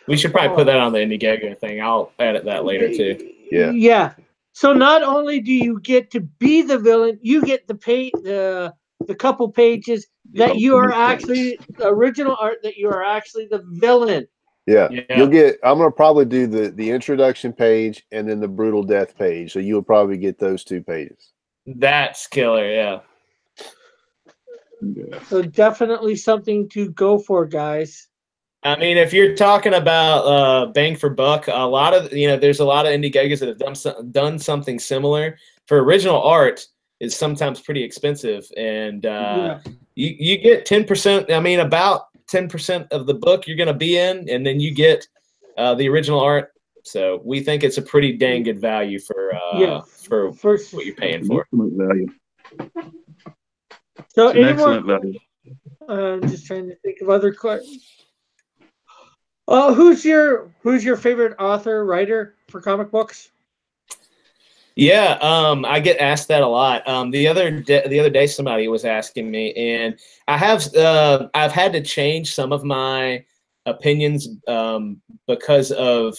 We should probably put that on the IndieGOGO thing. I'll edit that later too. Yeah. Yeah. So not only do you get to be the villain, you get the couple pages that you are actually the original art that you are actually the villain. Yeah. You'll get. I'm gonna probably do the introduction page and then the brutal death page. So you'll probably get those 2 pages. That's killer. Yeah. So definitely something to go for, guys. I mean, if you're talking about bang for buck, there's a lot of IndieGOGOs that have done something similar. For original art, is sometimes pretty expensive, and you get 10%. I mean, about 10% of the book you're going to be in, and then you get the original art. So we think it's a pretty dang good value for what you're paying for. Value. So it's an excellent value. I'm just trying to think of other questions. Who's your favorite author, writer for comic books? Yeah, I get asked that a lot. The other day somebody was asking me, and I've had to change some of my opinions because of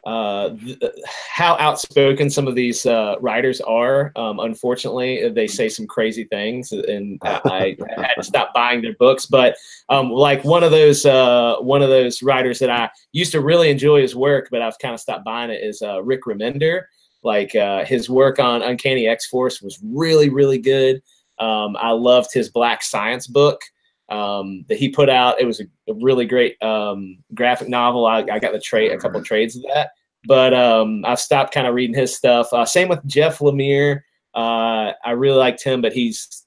how outspoken some of these writers are. Unfortunately, they say some crazy things, and I had to stop buying their books. But like one of those writers that I used to really enjoy his work, but I've kind of stopped buying it, is Rick Remender. Like his work on Uncanny X-Force was really, really good. I loved his Black Science book that he put out. It was a really great graphic novel. I got a couple of trades of that, but I've stopped kind of reading his stuff. Same with Jeff Lemire. I really liked him, but he's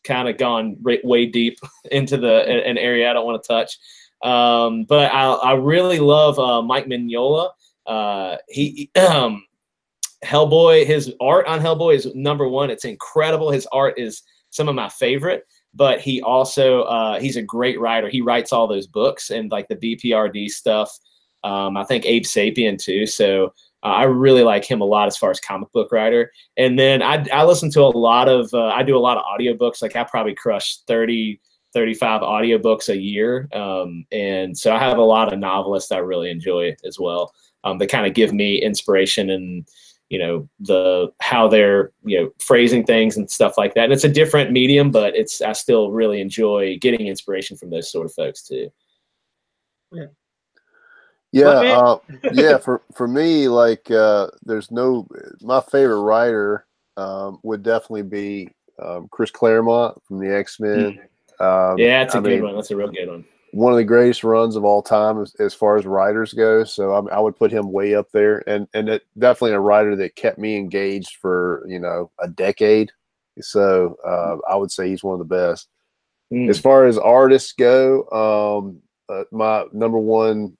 kind of gone way deep into an area I don't want to touch. But I really love Mike Mignola. Hellboy, his art on Hellboy is #1. It's incredible. His art is some of my favorite, but he also he's a great writer. He writes all those books and like the BPRD stuff. I think Abe Sapien too. So I really like him a lot as far as comic book writer. And then I listen to a lot of I do a lot of audiobooks. Like I probably crush 30, 35 audiobooks a year. And so I have a lot of novelists I really enjoy as well. That kind of give me inspiration and how they're phrasing things and stuff like that. And it's a different medium, but I still really enjoy getting inspiration from those sort of folks too. Yeah, for me, like my favorite writer would definitely be Chris Claremont from the X-Men. Yeah, that's a good one. That's a real good one. One of the greatest runs of all time as far as writers go. So I would put him way up there, and definitely a writer that kept me engaged for a decade. So I would say he's one of the best. As far as artists go, my number one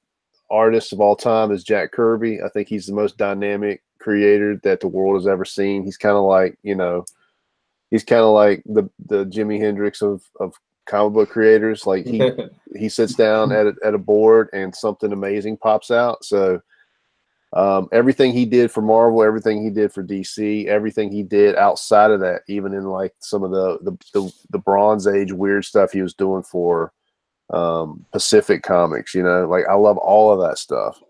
artist of all time is Jack Kirby. I think he's the most dynamic creator that the world has ever seen. He's kind of like the Jimi Hendrix of comic book creators. Like he sits down at a board and something amazing pops out. So everything he did for Marvel, everything he did for DC, everything he did outside of that, even in like some of the Bronze Age weird stuff he was doing for Pacific Comics, like I love all of that stuff.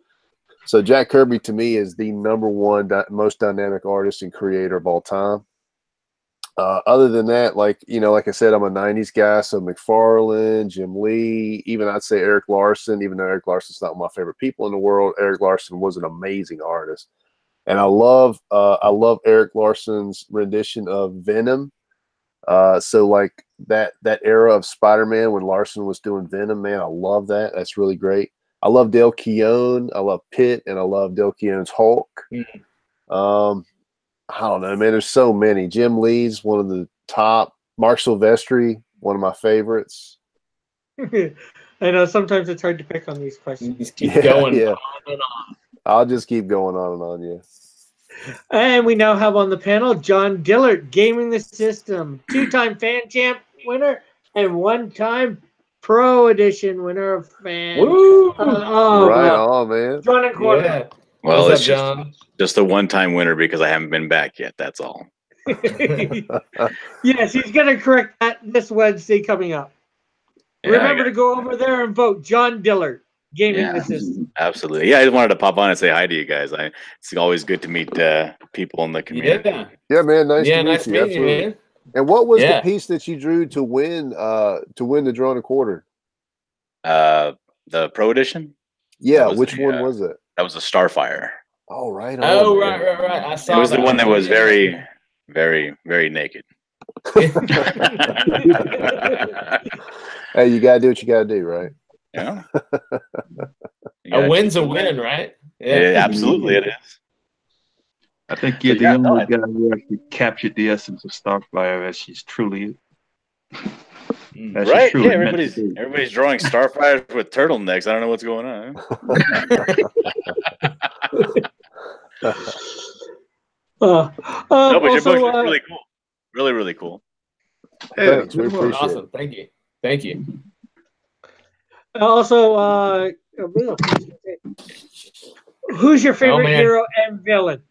So Jack Kirby to me is the number one most dynamic artist and creator of all time. Other than that, like I said, I'm a 90s guy, so McFarlane, Jim Lee, even I'd say Eric Larson, even though Eric Larson's not one of my favorite people in the world, Eric Larson was an amazing artist. And I love Eric Larson's rendition of Venom. So like that era of Spider-Man when Larson was doing Venom, man, I love that. That's really great. I love Dale Keown. I love Pitt, and I love Dale Keown's Hulk. I don't know, man. There's so many. Jim Lee's one of the top. Mark Silvestri, one of my favorites. I know sometimes it's hard to pick on these questions. Just keep going on and on. I'll just keep going on and on, yeah. And we now have on the panel John Dillard, Gaming the System, 2-time Fan Champ winner and 1-time Pro Edition winner of Fan. Woo! Right on, man. John and Corey. Yeah. Well, What's it's up, John? just a one-time winner because I haven't been back yet. That's all. Yes, he's going to correct that this Wednesday coming up. Yeah, Remember to go over there and vote John Dillard, Gaming the System. Absolutely. Yeah, I just wanted to pop on and say hi to you guys. It's always good to meet people in the community. Yeah, man. Nice to nice meet you. meeting you, man. And what was the piece that you drew to win the Draw and a Quarter? The Pro Edition? Yeah, which one was it? That was a Starfire. Oh, right. Oh, right. I saw it was the one that was very, very, very naked. Hey, you gotta do what you gotta do, right? Yeah. A win's a win, right? Yeah, absolutely it is. I think you're the only guy who actually captured the essence of Starfire as she's truly. Right? Yeah, everybody's drawing Starfires with turtlenecks. I don't know what's going on. No, but your book is really cool. Really, really cool. Thanks. We appreciate awesome. it. Thank you. Also, who's your favorite hero and villain?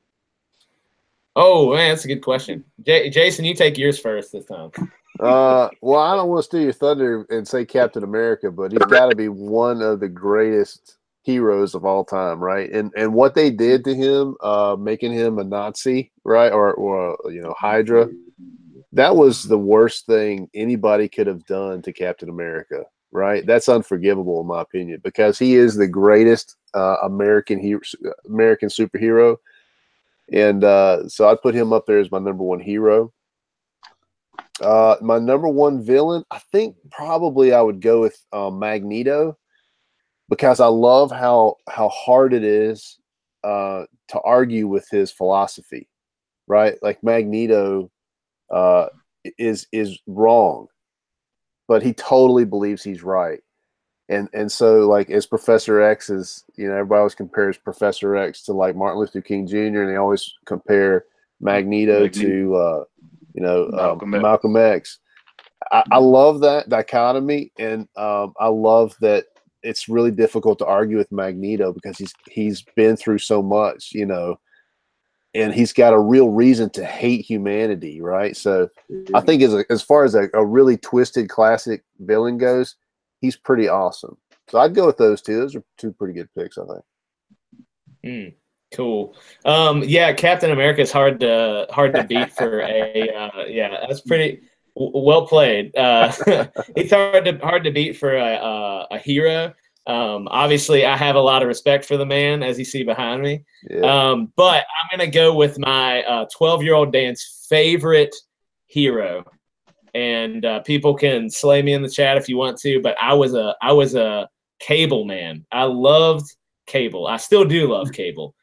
Oh, man, that's a good question. Jason, you take yours first this time. Well, I don't want to steal your thunder and say Captain America, but he's got to be one of the greatest heroes of all time, right? And what they did to him, making him a Nazi, right, or Hydra, that was the worst thing anybody could have done to Captain America, right? That's unforgivable in my opinion because he is the greatest American superhero, and so I'd put him up there as my number one hero. My number one villain, I think probably I would go with Magneto, because I love how hard it is to argue with his philosophy, right? Like Magneto is wrong, but he totally believes he's right. And so like as Professor X is, everybody always compares Professor X to like Martin Luther King Jr. and they always compare Magneto to Malcolm X. I love that dichotomy, and I love that it's really difficult to argue with Magneto because he's been through so much, and he's got a real reason to hate humanity, right? So I think as far as a really twisted classic villain goes, he's pretty awesome. So I'd go with those two. Those are two pretty good picks, I think. Cool. Yeah, Captain America is hard to beat for that's pretty well played. He's hard to beat for a hero. Obviously, I have a lot of respect for the man, as you see behind me. Yeah. But I'm gonna go with my 12-year-old Dan's favorite HIRO. And people can slay me in the chat if you want to, but I was a Cable man. I loved Cable. I still do love Cable.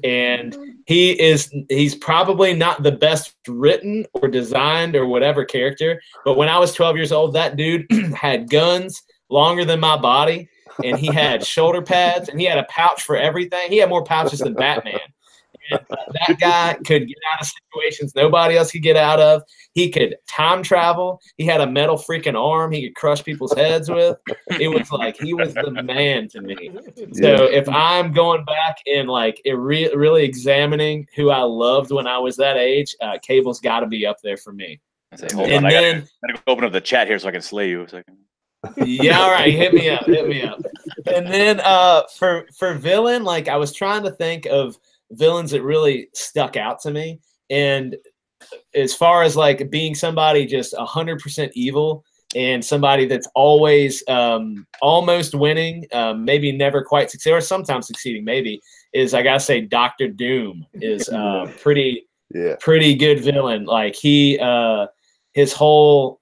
And he's probably not the best written or designed or whatever character, but when I was 12 years old, that dude had guns longer than my body, and he had shoulder pads, and he had a pouch for everything. He had more pouches than Batman. And that guy could get out of situations nobody else could get out of. He could time travel. He had a metal freaking arm he could crush people's heads with. It was like he was the man to me. So if I'm going back and like really examining who I loved when I was that age, Cable's got to be up there for me. I say, hold on, I gotta go open up the chat here so I can slay you a second. Yeah, all right, hit me up. And then for villain, like I was trying to think of villains that really stuck out to me, and as far as like being somebody just 100% evil and somebody that's always almost winning, maybe never quite succeed or sometimes succeeding, maybe, is I gotta say Dr. Doom is pretty good villain. Like he his whole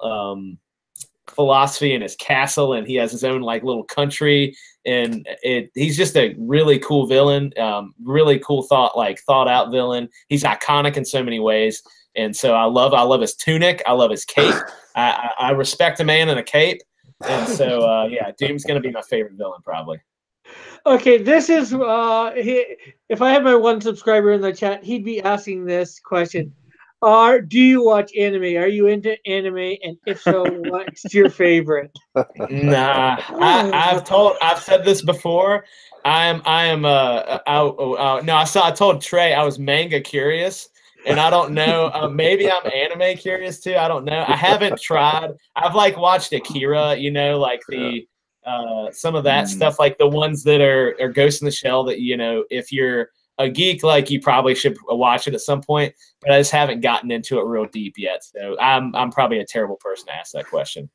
philosophy in his castle, and he has his own like little country, and he's just a really cool villain, really cool thought out villain. He's iconic in so many ways, and so I love his tunic, I love his cape. I respect a man in a cape, and so yeah, Doom's gonna be my favorite villain probably. Okay, this is if I had my one subscriber in the chat, he'd be asking this question. Do you watch anime? Are you into anime? And if so, what's your favorite? Nah, I've said this before. I told Trey I was manga curious, and I don't know. Maybe I'm anime curious too. I don't know. I haven't tried. I've like watched Akira, you know, like the some of that stuff, like the ones that are Ghost in the Shell. That, you know, if you're a geek, like you probably should watch it at some point, but I just haven't gotten into it real deep yet. So I'm probably a terrible person to ask that question.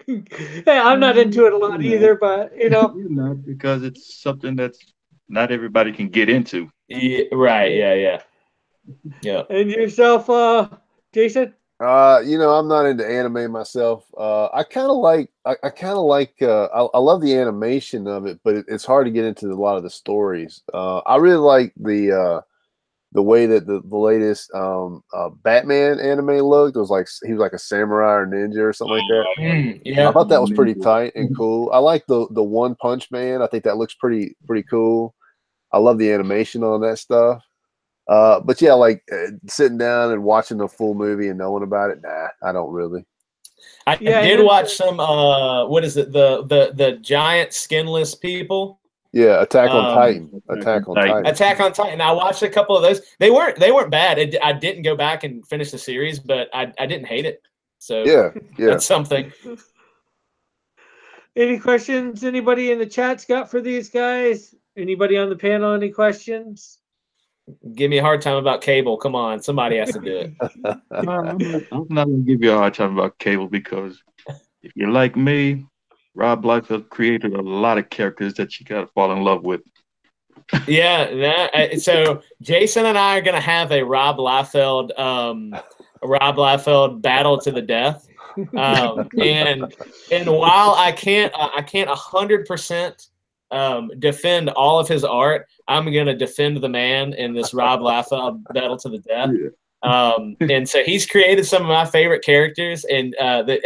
Hey, I'm not into it a lot either, but you know, you're not, because it's something that's not everybody can get into. Yeah, right? Yeah. And yourself, Jason? You know, I'm not into anime myself. I kind of like, I love the animation of it, but it's hard to get into a lot of the stories. I really like the way that the latest Batman anime looked. It was like he was like a samurai or ninja or something like that. Yeah, I thought that was pretty tight and cool. I like the One Punch Man. I think that looks pretty cool. I love the animation on that stuff. But yeah, like sitting down and watching the full movie and knowing about it, nah, I don't really. I did watch some. What is it? The giant skinless people. Yeah, Attack on Titan. Attack on Titan. I watched a couple of those. They weren't bad. I didn't go back and finish the series, but I didn't hate it. So yeah, that's something. Any questions anybody in the chat's got for these guys? Anybody on the panel? Any questions? Give me a hard time about Cable. Come on, somebody has to do it. I'm not going to give you a hard time about Cable, because if you're like me, Rob Liefeld created a lot of characters that you got to fall in love with. Yeah, so Jason and I are going to have a Rob Liefeld battle to the death. And while I can't 100% defend all of his art, I'm going to defend the man in this Rob Liefeld battle to the death. And so he's created some of my favorite characters, and that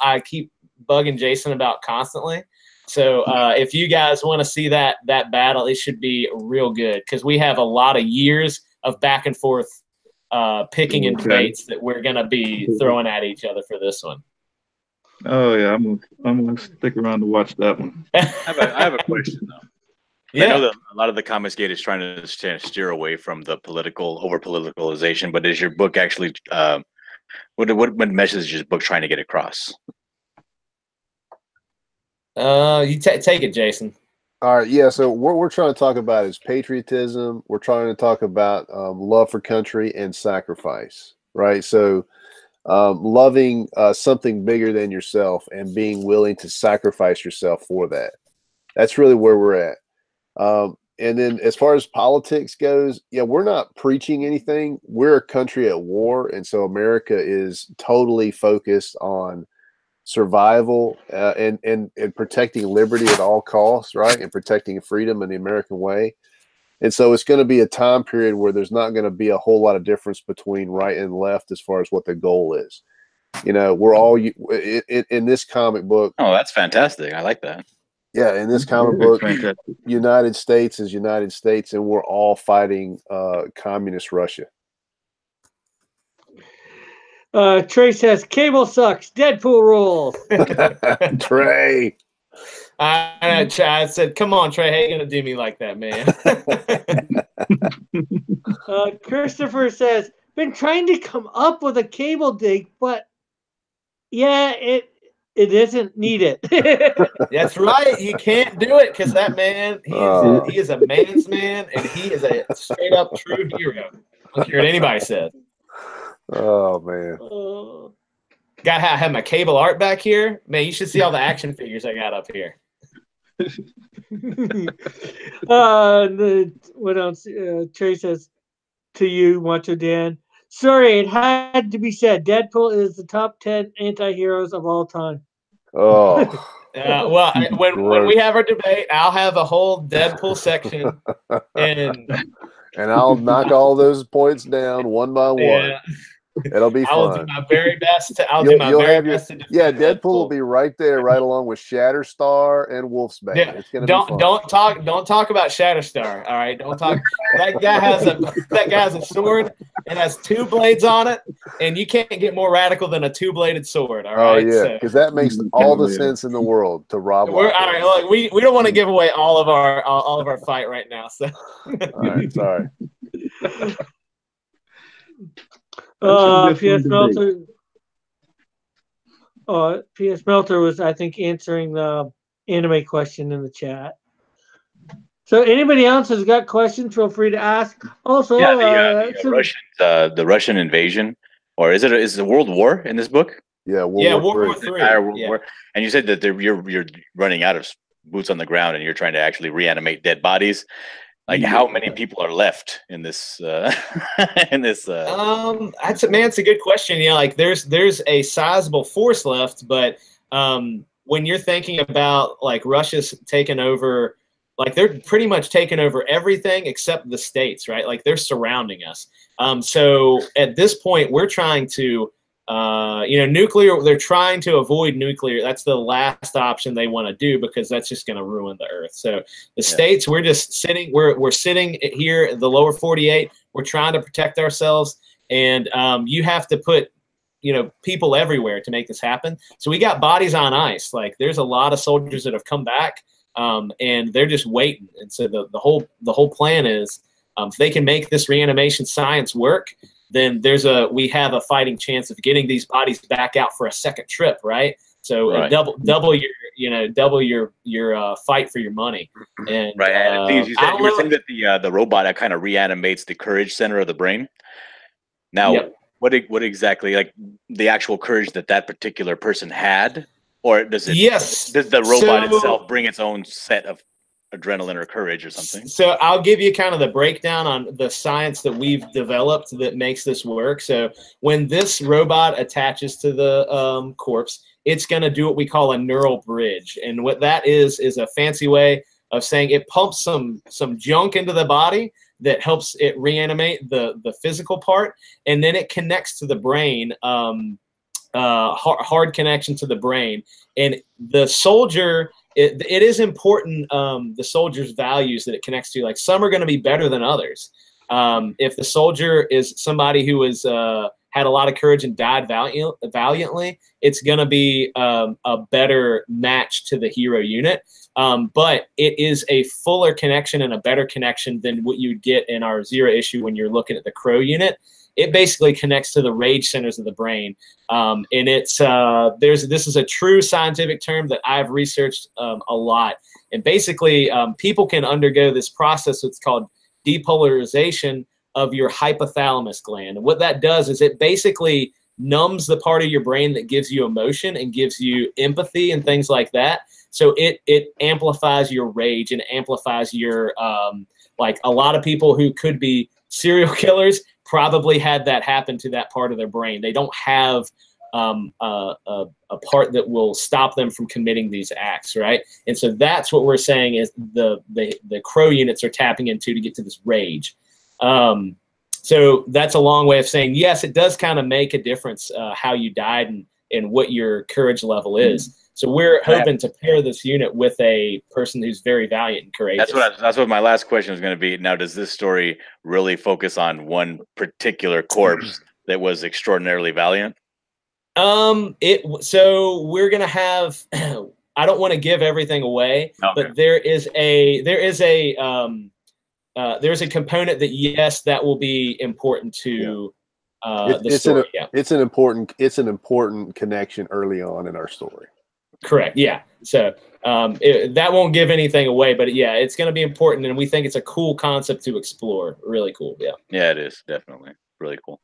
I keep bugging Jason about constantly. So if you guys want to see that battle, it should be real good, because we have a lot of years of back and forth picking and debates that we're going to be throwing at each other for this one. Oh yeah, I'm gonna stick around to watch that one. I have a question though. Yeah. I know that a lot of the Comics Gate is trying to steer away from the over politicalization, but is your book actually what message is your book trying to get across? You take it, Jason. All right, yeah. So what we're trying to talk about is patriotism. We're trying to talk about love for country and sacrifice, right? So loving something bigger than yourself and being willing to sacrifice yourself for that. That's really where we're at. And then as far as politics goes, yeah, we're not preaching anything. We're a country at war. And so America is totally focused on survival and protecting liberty at all costs, right? And protecting freedom in the American way. And so it's going to be a time period where there's not going to be a whole lot of difference between right and left as far as what the goal is. You know, we're all in this comic book. Oh, that's fantastic. I like that. Yeah, in this comic book, United States is United States, and we're all fighting communist Russia. Trey says, Cable sucks. Deadpool rules. Trey. I said, come on, Trey. How you going to do me like that, man? Christopher says, been trying to come up with a Cable dig, but yeah, it isn't needed. That's right. You can't do it because that man, he is a man's man, and he is a straight up true hero. I don't care what anybody says. Oh, man. Got to have my Cable art back here. Man, you should see all the action figures I got up here. What else? Trey says to you, Macho Dan. Sorry, it had to be said. Deadpool is the top 10 anti-heroes of all time. Oh. Well, when we have our debate, I'll have a whole Deadpool section, and I'll knock all those points down one by one. It'll be fun. I will do my very best to. I'll do my very best to. Yeah, Deadpool will be right there, right along with Shatterstar and Wolfsbane. Yeah, it's gonna be fun. Don't talk about Shatterstar. All right, don't talk. That guy has a sword and has 2 blades on it, and you can't get more radical than a 2-bladed sword. All right. Oh yeah, because that makes all the sense in the world to rob. All right, look, we don't want to give away all of our fight right now. So. All right, sorry. P.S. Melter. P.S. Melter was, I think, answering the anime question in the chat. So, anybody else has got questions? Feel free to ask. Also, the Russian invasion, or is it World War in this book? Yeah, World War III. War. And you said that you're running out of boots on the ground, and you're trying to actually reanimate dead bodies. Like, how many people are left in this? It's a good question. You know, like there's a sizable force left, but when you're thinking about like Russia's taken over, like they're pretty much taken over everything except the states, right? Like they're surrounding us. So at this point, we're trying to, nuclear. They're trying to avoid nuclear. That's the last option they want to do because that's just going to ruin the earth. So the states, we're just sitting. We're sitting here in the lower 48. We're trying to protect ourselves, and you have to put, people everywhere to make this happen. So we got bodies on ice. Like there's a lot of soldiers that have come back, and they're just waiting. And so the whole plan is, if they can make this reanimation science work, then we have a fighting chance of getting these bodies back out for a second trip, right? So double your fight for your money. And right. And you were saying that the robot kind of reanimates the courage center of the brain. Now, what exactly, like the actual courage that particular person had, or does it? Yes. Does the robot itself bring its own set of adrenaline or courage or something? So I'll give you kind of the breakdown on the science that we've developed that makes this work. So when this robot attaches to the corpse, it's going to do what we call a neural bridge. And what that is a fancy way of saying it pumps some junk into the body that helps it reanimate the physical part. And then it connects to the brain, hard connection to the brain. And the soldier, it is important, the soldier's values that it connects to. Like some are going to be better than others. If the soldier is somebody who has had a lot of courage and died valiantly, it's going to be a better match to the hero unit. But it is a fuller connection and a better connection than what you'd get in our Zero issue when you're looking at the Crow unit. It basically connects to the rage centers of the brain. And it's this is a true scientific term that I've researched a lot. And basically, people can undergo this process that's called depolarization of your hypothalamus gland. And what that does is it basically numbs the part of your brain that gives you emotion and gives you empathy and things like that. So it amplifies your rage and amplifies your Like a lot of people who could be serial killers probably had that happen to that part of their brain. They don't have a part that will stop them from committing these acts, right? And so that's what we're saying is the crow units are tapping into to get to this rage. So that's a long way of saying, yes, it does kind of make a difference how you died and what your courage level is. So we're hoping to pair this unit with a person who's very valiant and courageous. That's what my last question was going to be. Now, does this story really focus on one particular corpse that was extraordinarily valiant? So we're gonna have. I don't want to give everything away, but there's a component that yes, that will be important to the story. It's an important connection early on in our story. Correct. Yeah. So that won't give anything away, but yeah, it's going to be important, and we think it's a cool concept to explore. Really cool. Yeah. Yeah, it is definitely really cool.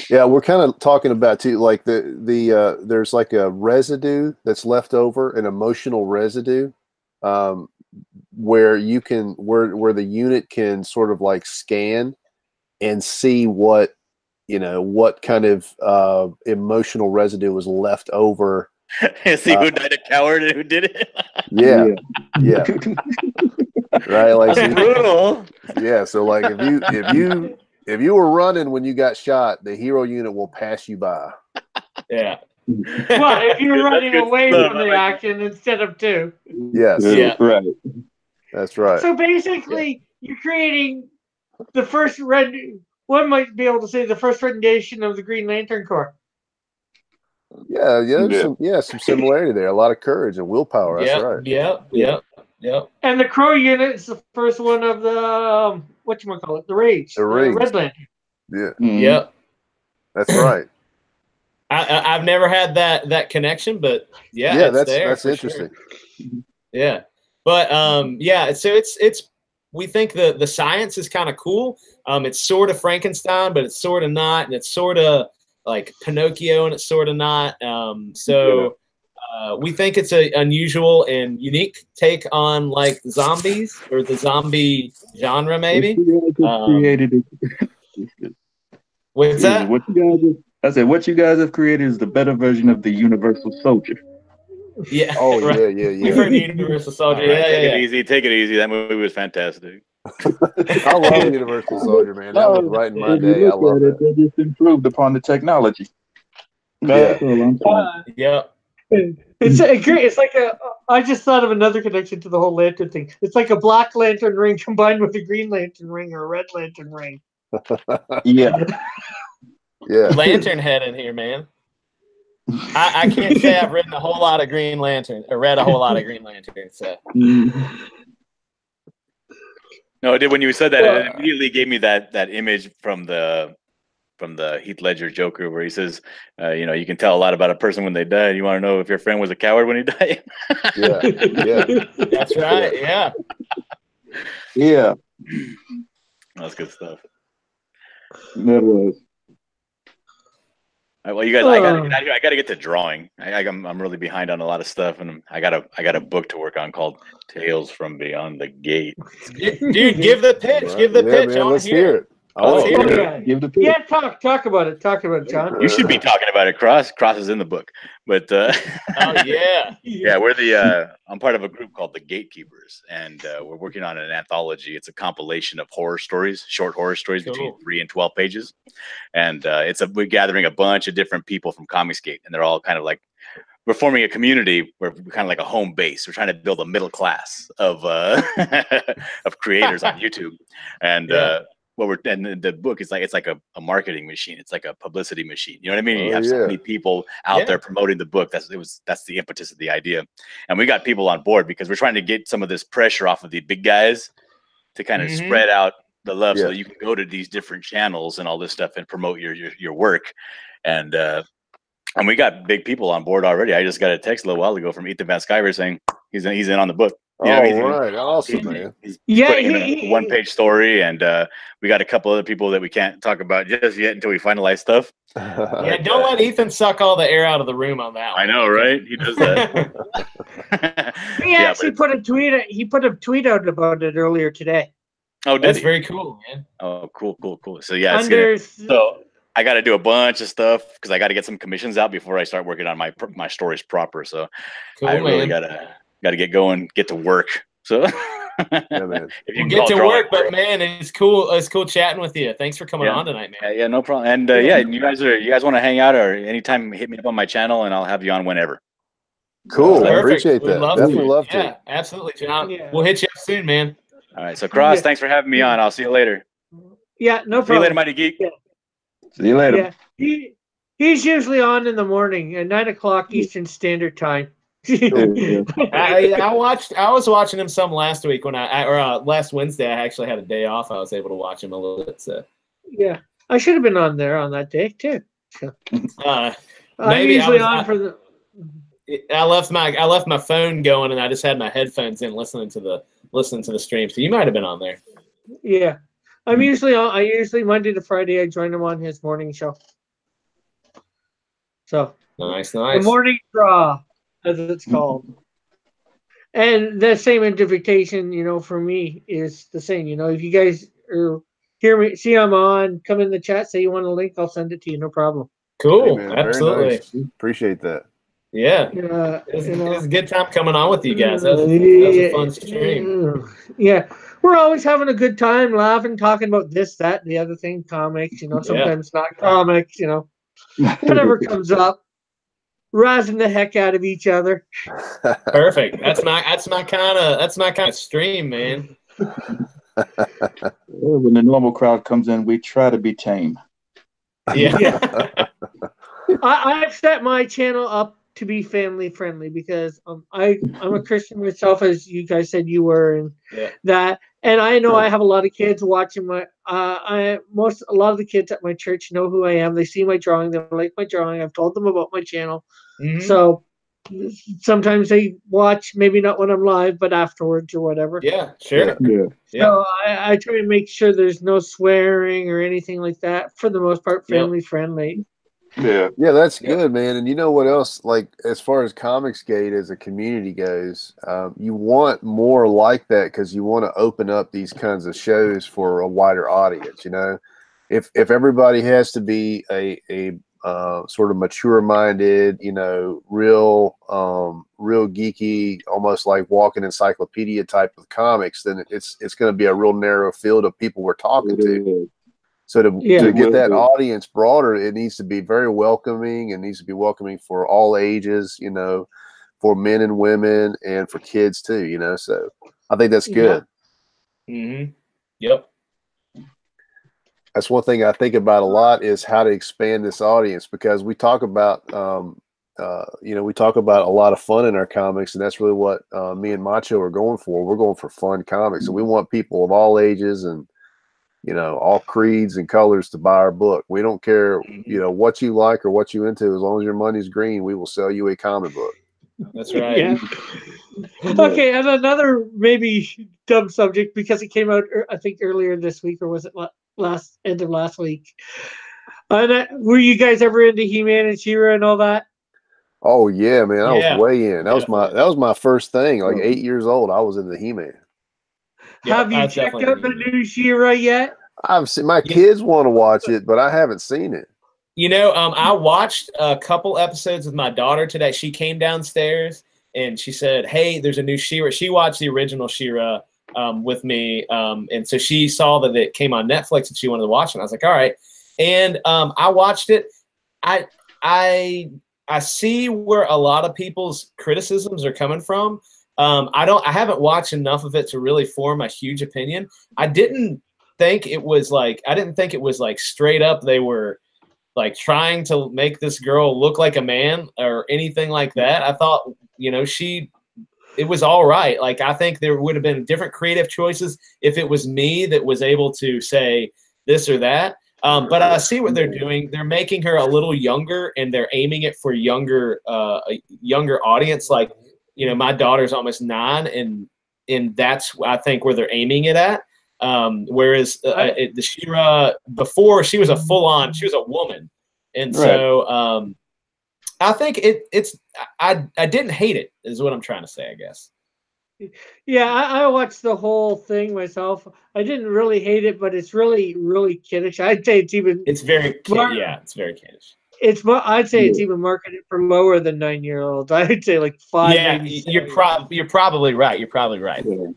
Yeah, we're kind of talking about too, like there's like a residue that's left over, an emotional residue, where you can where the unit can sort of like scan and see what kind of emotional residue was left over. See who died a coward and who did it. Yeah. Right, like that's brutal. Yeah, so like if you were running when you got shot, the HIRO unit will pass you by. Yeah. Well, if you're running away from the action instead of two. Yes. Yeah. Right. That's right. So basically, you're creating the first one might be able to say the first rendition of the Green Lantern Corps. Yeah, some similarity there. A lot of courage and willpower. That's right. Yep. And the Crow unit is the first one of the the Rage. The Red Lantern. Yeah. Yep. That's right. I've never had that connection, but that's interesting. Sure. Yeah, but so it's we think the science is kind of cool. It's sort of Frankenstein, but it's sort of not, and it's sort of like Pinocchio, and it's sort of not. We think it's an unusual and unique take on like zombies or the zombie genre, maybe. What's that? What you guys have created is the better version of the Universal Soldier. Yeah. Oh, right. yeah. We've heard Universal Soldier. Right, take it easy. That movie was fantastic. I love Universal Soldier, man. That was right in my day. I love it. They just improved upon the technology. Yeah. It's like I just thought of another connection to the whole lantern thing. It's like a black lantern ring combined with a green lantern ring or a red lantern ring. Yeah. Lantern head in here, man. I can't say I've read a whole lot of Green Lantern. So. No, it did. When you said that, it immediately gave me that image from the Heath Ledger Joker, where he says, you can tell a lot about a person when they die. You want to know if your friend was a coward when he died? Yeah. That's right. Yeah. That's good stuff. That was. Well, you guys, I got to get to drawing. I'm really behind on a lot of stuff, and I got a book to work on called Tales from Beyond the Gate. Dude, give the pitch. Give the pitch. Man, let's hear it. Give the pitch. Yeah, talk about it. Talk about it, John. You should be talking about it. Cross is in the book, but oh yeah, yeah, we're I'm part of a group called the Gatekeepers, and we're working on an anthology. It's a compilation of short horror stories between 3 and 12 pages, and we're gathering a bunch of different people from Comicsgate, and they're all kind of like we're forming a community where we're kind of like a home base. We're trying to build a middle class of of creators on YouTube, and the book is like it's like a marketing machine. It's like a publicity machine. You know what I mean? You have so many people out there promoting the book. That's the impetus of the idea. And we got people on board because we're trying to get some of this pressure off of the big guys to kind of spread out the love so that you can go to these different channels and all this stuff and promote your work. And we got big people on board already. I just got a text a little while ago from Ethan Van Sciver saying he's in on the book. Right. Awesome, man. He's putting in a one-page story, and we got a couple other people that we can't talk about just yet until we finalize stuff. Yeah, don't let Ethan suck all the air out of the room on that one. I know, right? He does that. He actually put a tweet out about it earlier today. Oh, that's very cool, man. Oh, cool. So yeah, so I got to do a bunch of stuff because I got to get some commissions out before I start working on my stories proper. So cool, I really gotta get going, get to work. So yeah, man. If you get to work, but man, it's cool. It's cool chatting with you. Thanks for coming on tonight, man. Yeah, no problem. And you guys want to hang out or anytime, hit me up on my channel and I'll have you on whenever. Cool. I appreciate that. Definitely love to. Yeah, absolutely, John. Yeah. We'll hit you up soon, man. All right. So Cross, thanks for having me on. I'll see you later. Yeah, no problem. See you later, Mighty Geek. Yeah. See you later. Yeah. He's usually on in the morning at 9 o'clock Eastern Standard Time. I was watching him some last week last Wednesday. I actually had a day off. I was able to watch him a little bit. So yeah, I should have been on there on that day too. I'm usually on for the. I left my phone going and I just had my headphones in listening to the stream. So you might have been on there. Yeah, I'm usually on. I usually Monday to Friday I join him on his morning show. So nice. The morning draw, as it's called. And the same interpretation, for me is the same. If you guys hear me, see I'm on, come in the chat, say you want a link, I'll send it to you, no problem. Cool, hey, absolutely. Nice. Appreciate that. Yeah, it was a good time coming on with you guys. That was a fun stream. Yeah, we're always having a good time, laughing, talking about this, that, and the other thing, comics. Sometimes not comics. Whatever comes up. Razzing the heck out of each other. Perfect. That's my kind of stream, man. When the normal crowd comes in, we try to be tame. Yeah. I've set my channel up to be family friendly because I'm a Christian myself, as you guys said you were, and that. And I know I have a lot of kids watching my. A lot of the kids at my church know who I am. They see my drawing. They like my drawing. I've told them about my channel. Mm-hmm. So sometimes they watch, maybe not when I'm live, but afterwards or whatever. Yeah, sure. Yeah. So I try to make sure there's no swearing or anything like that. For the most part, family friendly. Yeah, that's good, man. And you know what else? Like as far as Comicsgate as a community goes, you want more like that because you want to open up these kinds of shows for a wider audience. If everybody has to be a sort of mature-minded, real geeky, almost like walking encyclopedia type of comics, then it's going to be a real narrow field of people we're talking to. So to get that audience broader, it needs to be very welcoming. It needs to be welcoming for all ages, for men and women and for kids too, so I think that's good. Yeah. Mm-hmm. Yep. That's one thing I think about a lot is how to expand this audience because we talk about, we talk about a lot of fun in our comics and that's really what me and Macho are going for. We're going for fun comics and we want people of all ages and, all creeds and colors to buy our book. We don't care, what you like or what you into. As long as your money's green, we will sell you a comic book. That's right. Yeah. Okay, and another maybe dumb subject because it came out, I think, earlier this week, or was it end of last week? Were you guys ever into He-Man and She-Ra and all that? Oh yeah, man, I was way in. That was my first thing. Like 8 years old, I was into He-Man. Have you checked out the new She-Ra yet? I've seen my kids want to watch it, but I haven't seen it. I watched a couple episodes with my daughter today. She came downstairs and she said, "Hey, there's a new She-Ra." She watched the original She-Ra with me, and so she saw that it came on Netflix and she wanted to watch it. And I was like, "All right," and I watched it. I see where a lot of people's criticisms are coming from. I haven't watched enough of it to really form a huge opinion. I didn't think it was like straight up they were like trying to make this girl look like a man or anything like that. I thought, it was all right. Like, I think there would have been different creative choices if it was me that was able to say this or that. But I see what they're doing. They're making her a little younger and they're aiming it for a younger audience. Like, my daughter's almost 9 and that's, I think, where they're aiming it at. Whereas the She-Ra before, she was she was a woman. And so I think I didn't hate it is what I'm trying to say, I guess. Yeah, I watched the whole thing myself. I didn't really hate it, but it's really, really kiddish. I'd say it's even. It's very yeah, it's very kiddish. I'd say it's even marketed for lower than 9-year-olds. I'd say like 5, Yeah, maybe 7. you're probably right. You're probably right. Yeah.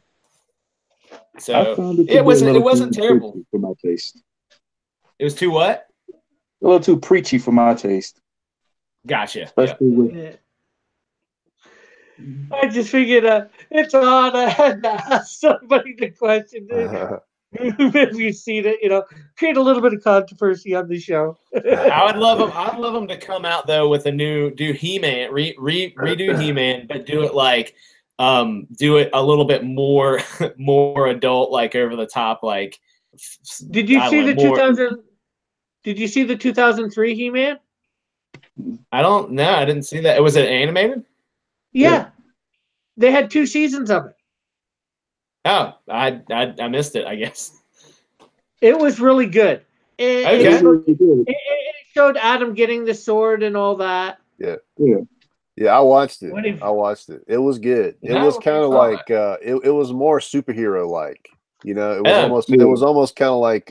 So I found it wasn't terrible preachy for my taste. It was too what? A little too preachy for my taste. Gotcha. Especially with Yeah. I just figured it's on. I had to ask somebody the question. If you've seen it, create a little bit of controversy on the show. I would love them. I'd love them to come out though with a do He-Man, redo He-Man, but do it like, do it a little bit more, more adult, like over the top, like. Did you see the 2000? Did you see the 2003 He-Man? I don't know. I didn't see that. Was it animated? Yeah. They had 2 seasons of it. Oh, I missed it, I guess. It was really good. It showed Adam getting the sword and all that. Yeah, I watched it. It was good. It was kind of like it was more superhero like. It was almost kind of like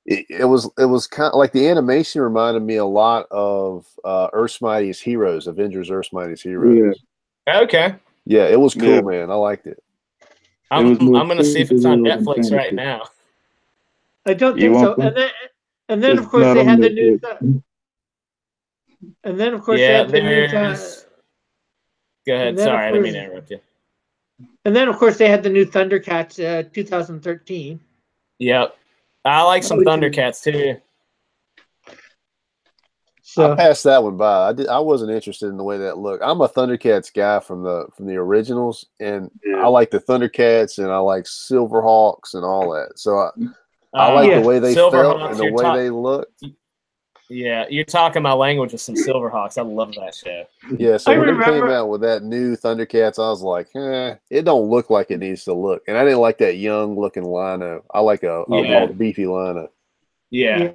it was kind of like the animation reminded me a lot of Earth's Mightiest Heroes, Avengers Earth's Mightiest Heroes. Yeah. Okay. Yeah, it was cool, man. I liked it. I'm gonna see if it's on Netflix right now. I don't think so. And then of course they had the new. And then of course they had the new. Go ahead. Sorry, I didn't mean to interrupt you. And then of course they had the new Thundercats 2013. Yep, I like some Thundercats too. So I passed that one by. I wasn't interested in the way that looked. I'm a Thundercats guy from the originals, and I like the Thundercats and I like Silverhawks and all that. So I like the way they felt and the way they looked. Yeah, you're talking my language with some Silverhawks. I love that show. Yeah, so when they came out with that new Thundercats, I was like, it don't look like it needs to look. And I didn't like that young looking Lino. I like a beefy Lino. Yeah.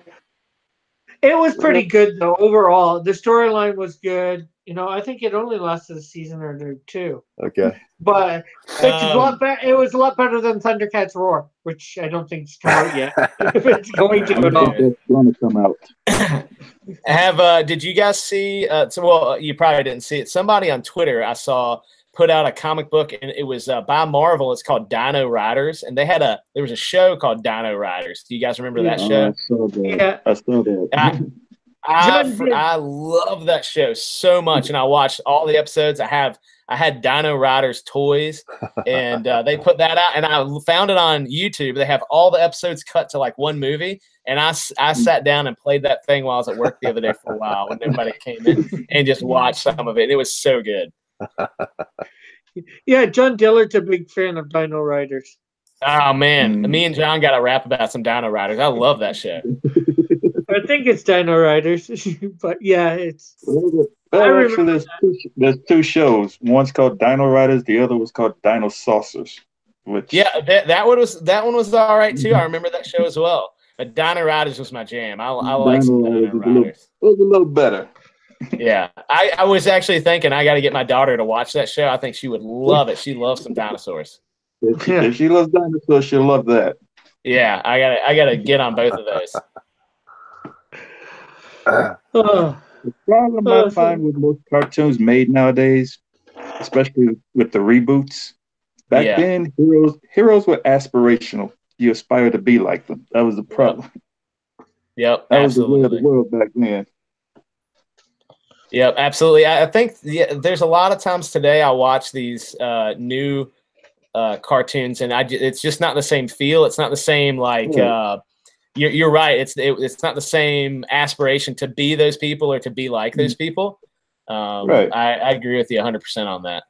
It was pretty good though. Overall, the storyline was good. I think it only lasted a season or 2. Okay. But it's a lot better. It was a lot better than Thundercats Roar, which I don't think it's come out yet. If it's going to at all. It's going to come out. Did you guys see? You probably didn't see it. Somebody on Twitter I saw put out a comic book, and it was by Marvel. It's called Dino Riders, and there was a show called Dino Riders. Do you guys remember that show? I saw that. I saw that. I love that show so much, and I watched all the episodes. I had Dino Riders toys, and they put that out, and I found it on YouTube. They have all the episodes cut to like one movie, and I sat down and played that thing while I was at work the other day for a while when nobody came in, and just watched some of it. It was so good. Yeah, John Dillard's a big fan of Dino Riders. Oh man, me and John got a rap about some Dino Riders. I love that show. I think it's Dino Riders, but yeah, it's. Actually, there's 2 shows. One's called Dino Riders. The other was called Dino Saucers. That one was all right too. I remember that show as well. But Dino Riders was my jam. I like some Dino Riders. It was a little better. Yeah, I was actually thinking I got to get my daughter to watch that show. I think she would love it. She loves some dinosaurs. If she loves dinosaurs, she'll love that. Yeah, I gotta get on both of those. The problem I find with most cartoons made nowadays, especially with the reboots, back then heroes were aspirational. You aspire to be like them. That was the problem. Yep, that absolutely. was the way of the world back then. Yep, absolutely. I think there's a lot of times today I watch these new cartoons, and it's just not the same feel. It's not the same like. You're right. It's not the same aspiration to be those people or to be like those people. Right. I agree with you 100% on that.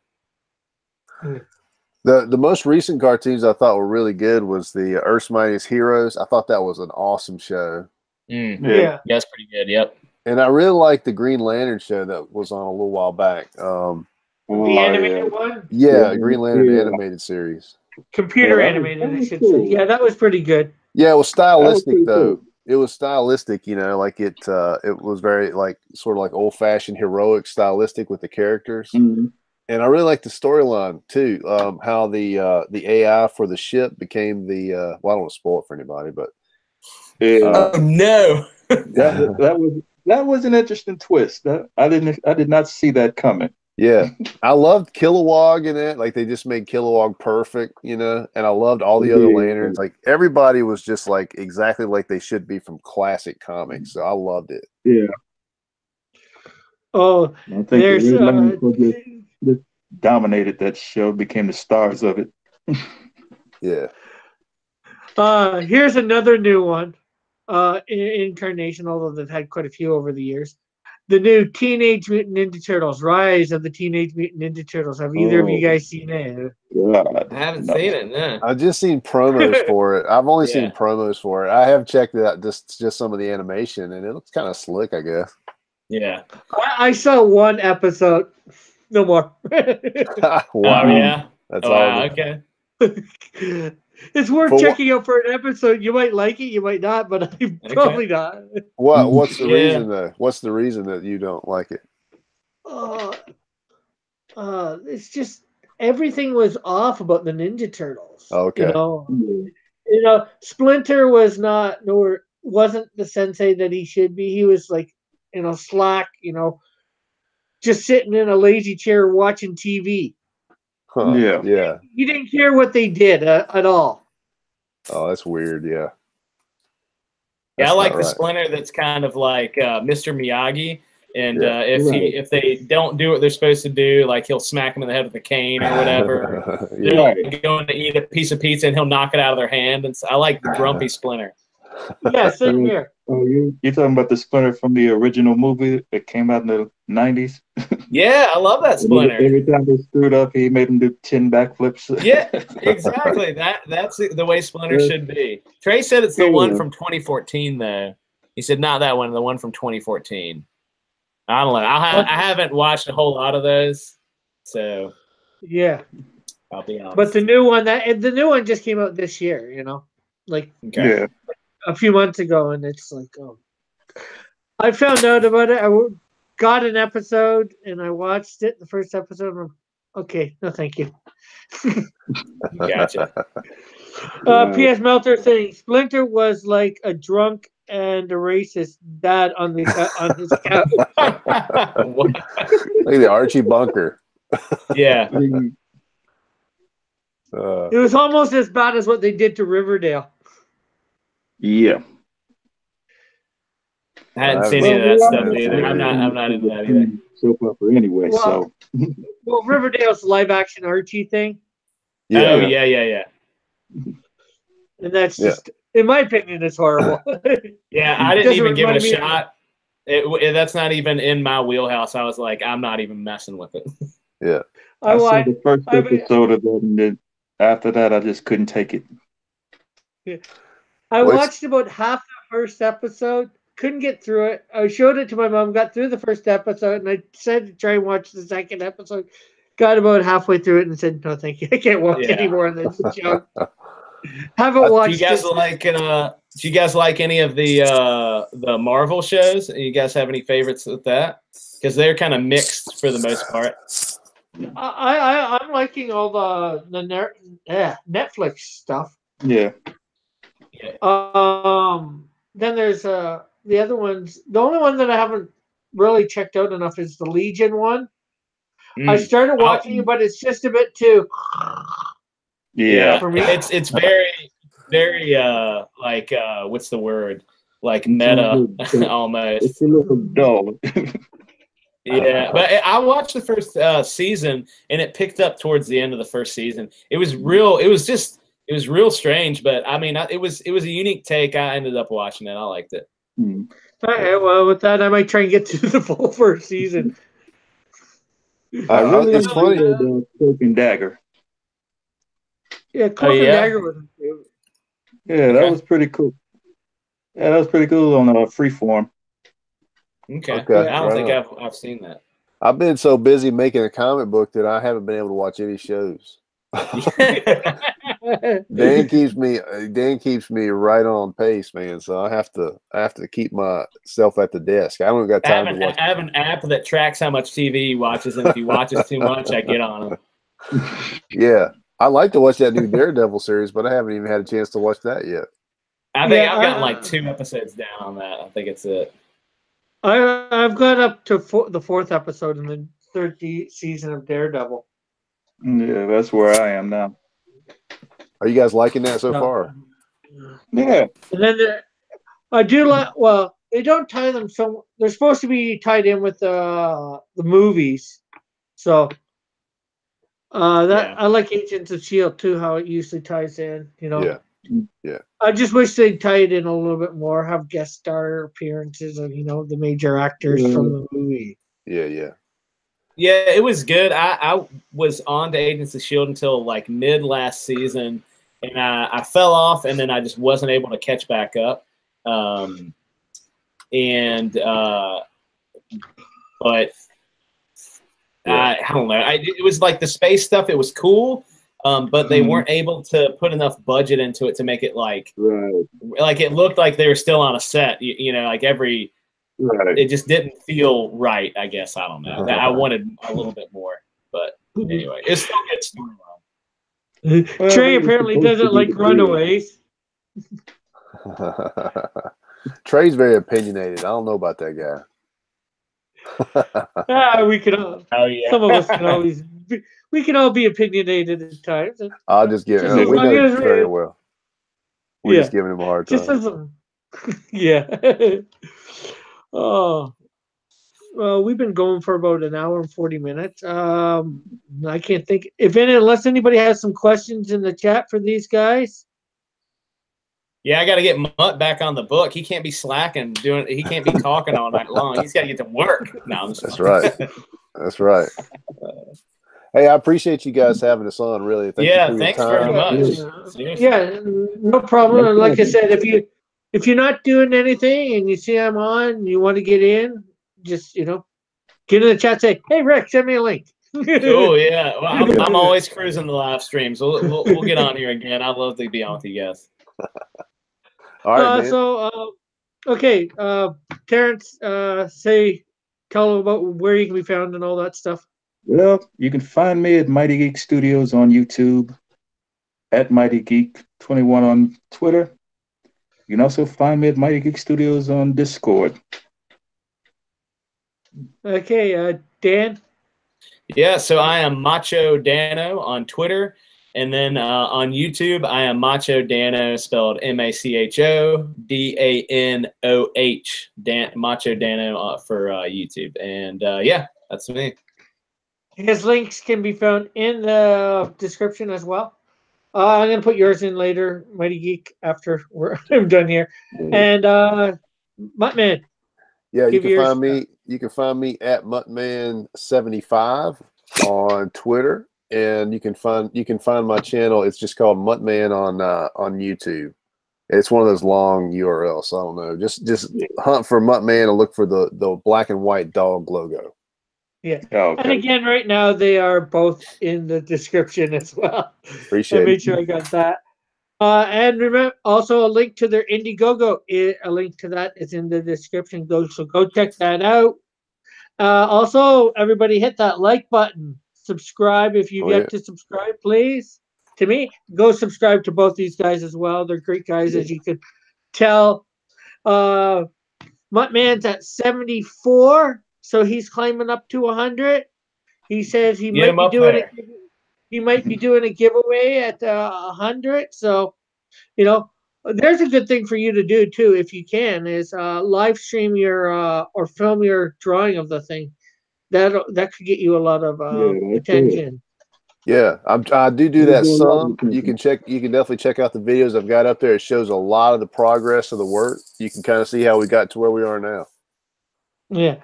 The most recent cartoons I thought were really good was the Earth's Mightiest Heroes. I thought that was an awesome show. Yeah, that's pretty good. Yep. And I really liked the Green Lantern show that was on a little while back. The animated one? Yeah, Green Lantern animated series. Computer animated, I should say. Yeah, that was pretty good. Yeah, it was stylistic though. it was stylistic, like it was very like sort of like old fashioned heroic stylistic with the characters. Mm-hmm. And I really like the storyline too. How the AI for the ship became the well, I don't want to spoil it for anybody, but oh no, that was an interesting twist. I did not see that coming. Yeah, I loved Kilowog in it. Like they just made Kilowog perfect, and I loved all the other lanterns. Like everybody was just like exactly like they should be from classic comics. So I loved it. Yeah. Oh, I think the Red Lanterns just dominated that show, became the stars of it. Yeah. Here's another new one. Incarnation, although they've had quite a few over the years. The new Teenage Mutant Ninja Turtles, Rise of the Teenage Mutant Ninja Turtles. Have either of you guys seen it? God, I haven't seen it. No. I've just seen promos for it. I've only seen promos for it. I have checked it out, just some of the animation, and it looks kind of slick, I guess. Yeah. I saw one episode. No more. Wow. Oh, yeah. That's wow. Okay. It's worth checking out for an episode. You might like it, you might not, but I'm probably not. What's the reason though? What's the reason that you don't like it? It's just everything was off about the Ninja Turtles. Okay. Splinter wasn't the sensei that he should be. He was like, slack, just sitting in a lazy chair watching TV. Huh. Yeah. He didn't care what they did at all. Oh, that's weird. Yeah. I like the Splinter that's kind of like Mr. Miyagi. And if they don't do what they're supposed to do, like he'll smack them in the head with a cane or whatever. They're going to eat a piece of pizza and he'll knock it out of their hand. And so I like the grumpy Splinter. Yeah, same here. Oh, you're talking about the Splinter from the original movie that came out in the 90s? Yeah, I love that Splinter. Every time they screwed up, he made them do 10 backflips. Yeah, exactly. That's the way Splinter should be. Trey said it's the one from 2014, though. He said not that one, the one from 2014. I don't know. I haven't watched a whole lot of those, so yeah, I'll be honest. But the new one just came out this year. A few months ago, and it's like, I found out about it. I got an episode and I watched it. The first episode. And okay, no, thank you. Gotcha. P.S. Melter saying Splinter was like a drunk and a racist dad on his couch. Look at the Archie Bunker. Yeah. It was almost as bad as what they did to Riverdale. Yeah. I hadn't seen any of that stuff either. I'm not into that either. Soap opera anyway, so. Well, Riverdale's live action Archie thing. Yeah. Oh, yeah. And that's just, in my opinion, it's horrible. Yeah, I didn't even give it a shot. That's not even in my wheelhouse. I was like, I'm not even messing with it. Yeah. I saw the first episode of it, and then after that, I just couldn't take it. Yeah. I watched about half the first episode, couldn't get through it. I showed it to my mom, got through the first episode, and I said to try and watch the second episode. Got about halfway through it and said, no, thank you. I can't watch any more of this junk. Haven't watched. Do you guys like any of the Marvel shows? Do you guys have any favorites with that? Because they're kind of mixed for the most part. I'm liking all the Netflix stuff. Yeah. Then there's the other ones. The only one that I haven't really checked out enough is the Legion one. I started watching it, but it's just a bit too. Yeah, for me. It's very like what's the word? Like meta almost. It's a little dull. Yeah, but I watched the first season and it picked up towards the end of the first season. It was real strange, but I mean, it was a unique take. I ended up watching it. I liked it. Okay, well, with that, I might try and get to the full first season. I really it's funny. Cloak and Dagger. Yeah, Cloak and Dagger was. Yeah, that was pretty cool. Yeah, that was pretty cool on Freeform. Okay. I don't think I've seen that. I've been so busy making a comic book that I haven't been able to watch any shows. Dan keeps me right on pace, man. So I have to keep myself at the desk. I don't got time to watch. I have an app that tracks how much TV he watches, and if he watches too much, I get on him. Yeah, I like to watch that new Daredevil series, but I haven't even had a chance to watch that yet. I think I've gotten like 2 episodes down on that. I think it's it. I've got up to the 4th episode in the 3rd season of Daredevil. Yeah, that's where I am now. Are you guys liking that so far? Yeah. And then I do like. Well, they don't tie them so. They're supposed to be tied in with the movies, so I like Agents of S.H.I.E.L.D. too. How it usually ties in, you know. Yeah. I just wish they'd tie it in a little bit more. Have guest star appearances of the major actors from the movie. Yeah. Yeah, it was good. I was on to Agents of S.H.I.E.L.D. until like mid last season, and I fell off, and then I just wasn't able to catch back up. But I don't know. It was like the space stuff. It was cool, but they weren't able to put enough budget into it to make it like it looked like they were still on a set. Like every. Right. It just didn't feel right, I guess. I don't know. I wanted a little bit more. But anyway, it's still a good storyline. Trey apparently doesn't like Runaways. Trey's very opinionated. I don't know about that guy. We could all. Oh, yeah. Some of us can always. We can all be opinionated at times. I'll just give him. We know very well. We're just giving him a hard time. Yeah. Oh, well, we've been going for about an hour and 40 minutes. I can't think unless anybody has some questions in the chat for these guys. Yeah, I got to get Mutt back on the book. He can't be slacking he can't be talking all night long. He's got to get to work. No, that's right. That's right. Hey, I appreciate you guys having us on. Really, thanks very much. Yeah, no problem. And like I said, if you're not doing anything and you see I'm on and you want to get in, just get in the chat. Say, hey Rick, send me a link. Cool. Yeah, well, I'm always cruising the live streams. We'll get on here again. I'd love to be on with you guys. All right, man. So okay, Terrence, tell them about where you can be found and all that stuff. Well, you can find me at Mighty Geek Studios on YouTube, at Mighty Geek 21 on Twitter. You can also find me at Mighty Geek Studios on Discord. Okay, Dan? Yeah, so I am Macho Dano on Twitter. And then on YouTube, I am Macho Dano, spelled MachoDanoh. Macho Dano for YouTube. And that's me. His links can be found in the description as well. I'm gonna put yours in later, Mighty Geek, after I'm done here. And Muttman. Yeah, you can find me. You can find me at Muttman75 on Twitter, and you can find my channel. It's just called Muttman on YouTube. It's one of those long URLs. So I don't know. Just hunt for Muttman and look for the black and white dog logo. Yeah. Oh, okay. And again, right now they are both in the description as well. Appreciate it. I made sure I got that. And remember, also a link to their IndieGOGO. A link to that is in the description. Go check that out. Also, everybody hit that like button. Subscribe if you've yet to subscribe, please. To me, go subscribe to both these guys as well. They're great guys, as you could tell. Muttman's at 74. So he's climbing up to 100. He says he might be doing it. He might be doing a giveaway at 100. So, there's a good thing for you to do too, if you can, is live stream your or film your drawing of the thing. That could get you a lot of attention. Yeah, I do that some. You can definitely check out the videos I've got up there. It shows a lot of the progress of the work. You can kind of see how we got to where we are now. Yeah.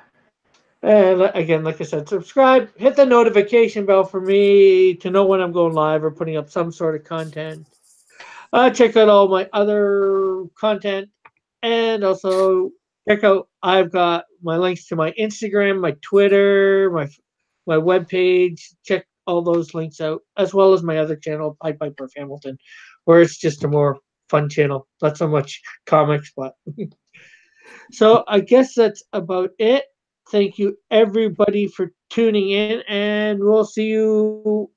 And again, like I said, subscribe, hit the notification bell for me to know when I'm going live or putting up some sort of content. Check out all my other content, and also check out, I've got my links to my Instagram, my Twitter, my webpage. Check all those links out, as well as my other channel, Pied Piper of Hamilton, where it's just a more fun channel. Not so much comics, but so I guess that's about it. Thank you everybody for tuning in, and we'll see you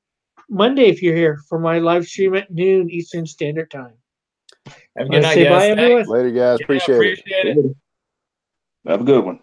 Monday if you're here for my live stream at noon Eastern Standard Time. Have a good night, say guys. bye, everyone. Later, guys. Appreciate it. It. Have a good one.